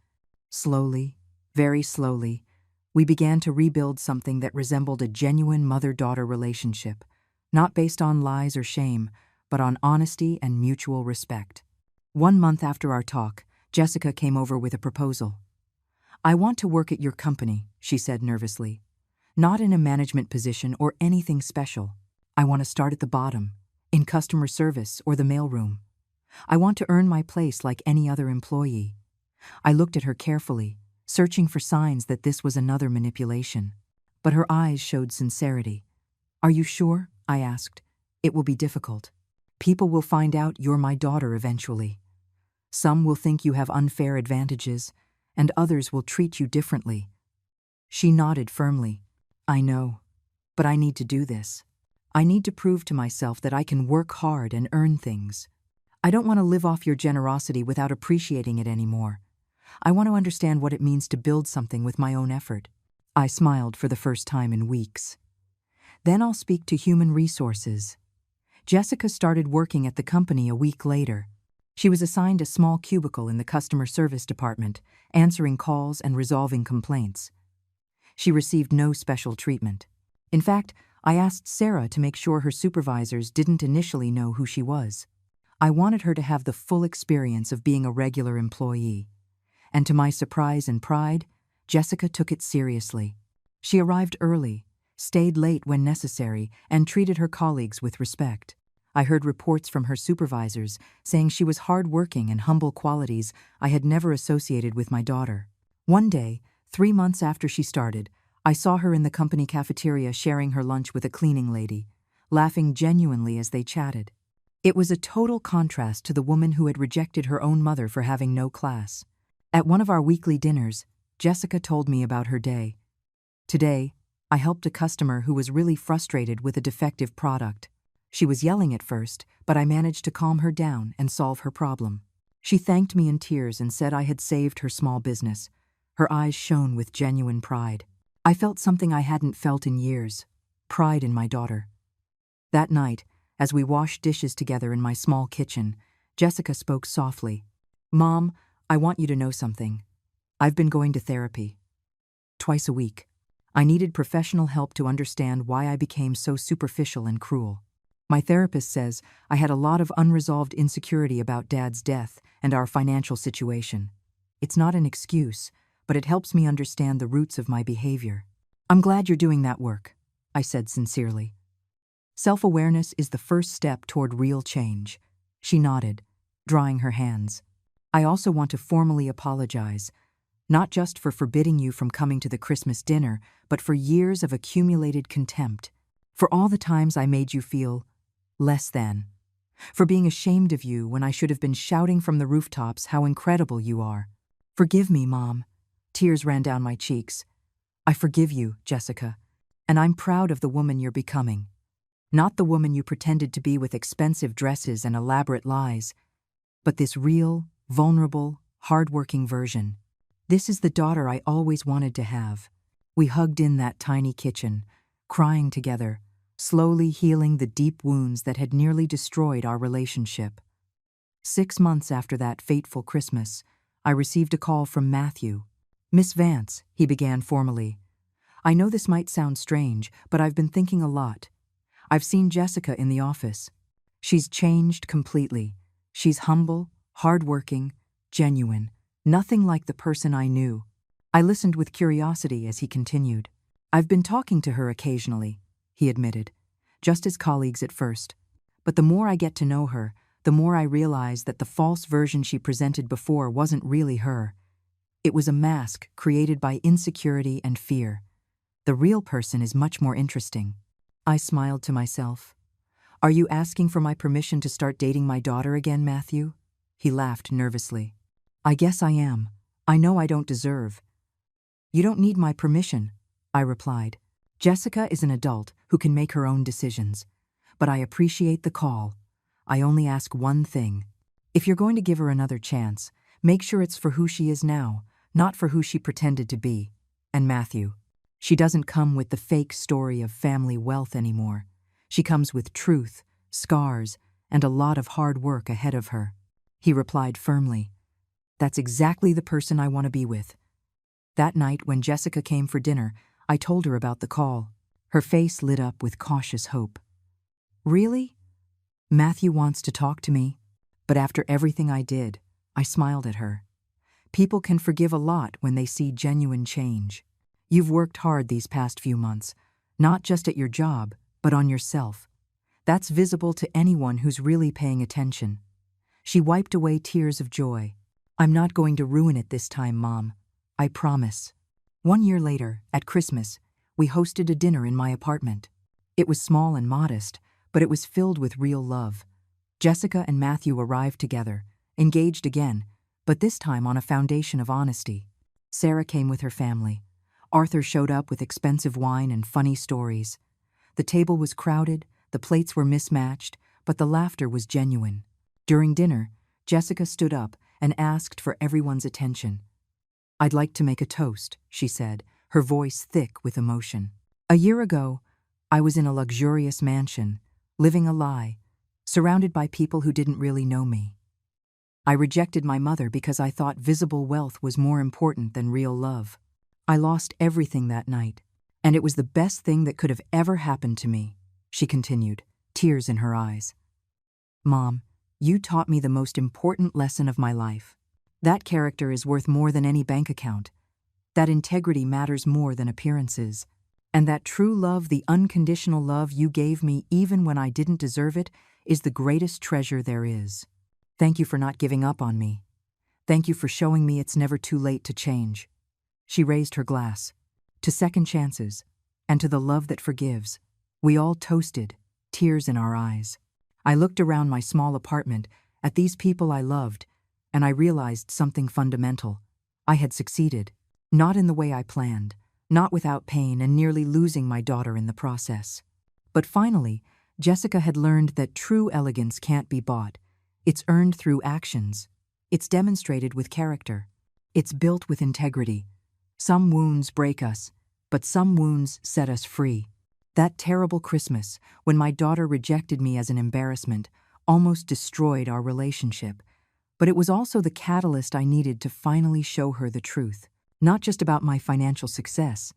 Slowly, very slowly, we began to rebuild something that resembled a genuine mother-daughter relationship, not based on lies or shame, but on honesty and mutual respect. 1 month after our talk, Jessica came over with a proposal. I want to work at your company, she said nervously. Not in a management position or anything special. I want to start at the bottom, in customer service or the mailroom. I want to earn my place like any other employee. I looked at her carefully, searching for signs that this was another manipulation. But her eyes showed sincerity. Are you sure? I asked. It will be difficult. People will find out you're my daughter eventually. Some will think you have unfair advantages, and others will treat you differently. She nodded firmly. I know, but I need to do this. I need to prove to myself that I can work hard and earn things. I don't want to live off your generosity without appreciating it anymore. I want to understand what it means to build something with my own effort. I smiled for the first time in weeks. Then I'll speak to human resources. Jessica started working at the company a week later. She was assigned a small cubicle in the customer service department, answering calls and resolving complaints. She received no special treatment. In fact, I asked Sarah to make sure her supervisors didn't initially know who she was. I wanted her to have the full experience of being a regular employee. And to my surprise and pride, Jessica took it seriously. She arrived early, stayed late when necessary, and treated her colleagues with respect. I heard reports from her supervisors saying she was hard-working and humble, qualities I had never associated with my daughter. One day, 3 months after she started, I saw her in the company cafeteria sharing her lunch with a cleaning lady, laughing genuinely as they chatted. It was a total contrast to the woman who had rejected her own mother for having no class. At one of our weekly dinners, Jessica told me about her day. Today, I helped a customer who was really frustrated with a defective product. She was yelling at first, but I managed to calm her down and solve her problem. She thanked me in tears and said I had saved her small business. Her eyes shone with genuine pride. I felt something I hadn't felt in years: pride in my daughter. That night, as we washed dishes together in my small kitchen, Jessica spoke softly. "Mom, I want you to know something. I've been going to therapy. Twice a week. I needed professional help to understand why I became so superficial and cruel. My therapist says I had a lot of unresolved insecurity about Dad's death and our financial situation. It's not an excuse, but it helps me understand the roots of my behavior." "I'm glad you're doing that work," I said sincerely. "Self-awareness is the first step toward real change." She nodded, drying her hands. "I also want to formally apologize, not just for forbidding you from coming to the Christmas dinner, but for years of accumulated contempt, for all the times I made you feel less than, for being ashamed of you when I should have been shouting from the rooftops how incredible you are. Forgive me, Mom." Tears ran down my cheeks. "I forgive you, Jessica, and I'm proud of the woman you're becoming. Not the woman you pretended to be with expensive dresses and elaborate lies, but this real, vulnerable, hard-working version. This is the daughter I always wanted to have." We hugged in that tiny kitchen, crying together, slowly healing the deep wounds that had nearly destroyed our relationship. 6 months after that fateful Christmas, I received a call from Matthew. "Miss Vance," he began formally, "I know this might sound strange, but I've been thinking a lot. I've seen Jessica in the office. She's changed completely. She's humble, hardworking, genuine, nothing like the person I knew." I listened with curiosity as he continued. "I've been talking to her occasionally," he admitted, "just as colleagues at first. But the more I get to know her, the more I realize that the false version she presented before wasn't really her. It was a mask created by insecurity and fear. The real person is much more interesting." I smiled to myself. "Are you asking for my permission to start dating my daughter again, Matthew?" He laughed nervously. "I guess I am. I know I don't deserve." "You don't need my permission," I replied. "Jessica is an adult who can make her own decisions. But I appreciate the call. I only ask one thing. If you're going to give her another chance, make sure it's for who she is now, not for who she pretended to be. And Matthew, she doesn't come with the fake story of family wealth anymore. She comes with truth, scars, and a lot of hard work ahead of her." He replied firmly. "That's exactly the person I want to be with." That night, when Jessica came for dinner, I told her about the call. Her face lit up with cautious hope. "Really? Matthew wants to talk to me?" But after everything I did, I smiled at her. People can forgive a lot when they see genuine change. You've worked hard these past few months, not just at your job, but on yourself. That's visible to anyone who's really paying attention. She wiped away tears of joy. "I'm not going to ruin it this time, Mom. I promise." 1 year later, at Christmas, we hosted a dinner in my apartment. It was small and modest, but it was filled with real love. Jessica and Matthew arrived together, engaged again, but this time on a foundation of honesty. Sarah came with her family. Arthur showed up with expensive wine and funny stories. The table was crowded, the plates were mismatched, but the laughter was genuine. During dinner, Jessica stood up and asked for everyone's attention. "I'd like to make a toast," she said, her voice thick with emotion. "A year ago, I was in a luxurious mansion, living a lie, surrounded by people who didn't really know me. I rejected my mother because I thought visible wealth was more important than real love. I lost everything that night, and it was the best thing that could have ever happened to me," she continued, tears in her eyes. "Mom, you taught me the most important lesson of my life. That character is worth more than any bank account. That integrity matters more than appearances." And that true love, the unconditional love you gave me even when I didn't deserve it, is the greatest treasure there is. Thank you for not giving up on me. Thank you for showing me it's never too late to change." She raised her glass. To second chances, and to the love that forgives. We all toasted, tears in our eyes. I looked around my small apartment, at these people I loved, and I realized something fundamental. I had succeeded, not in the way I planned, not without pain and nearly losing my daughter in the process. But finally, Jessica had learned that true elegance can't be bought. It's earned through actions. It's demonstrated with character. It's built with integrity. Some wounds break us, but some wounds set us free. That terrible Christmas, when my daughter rejected me as an embarrassment, almost destroyed our relationship. But it was also the catalyst I needed to finally show her the truth. Not just about my financial success,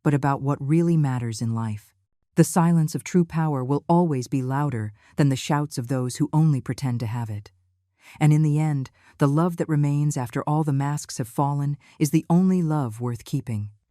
but about what really matters in life. The silence of true power will always be louder than the shouts of those who only pretend to have it. And in the end, the love that remains after all the masks have fallen is the only love worth keeping.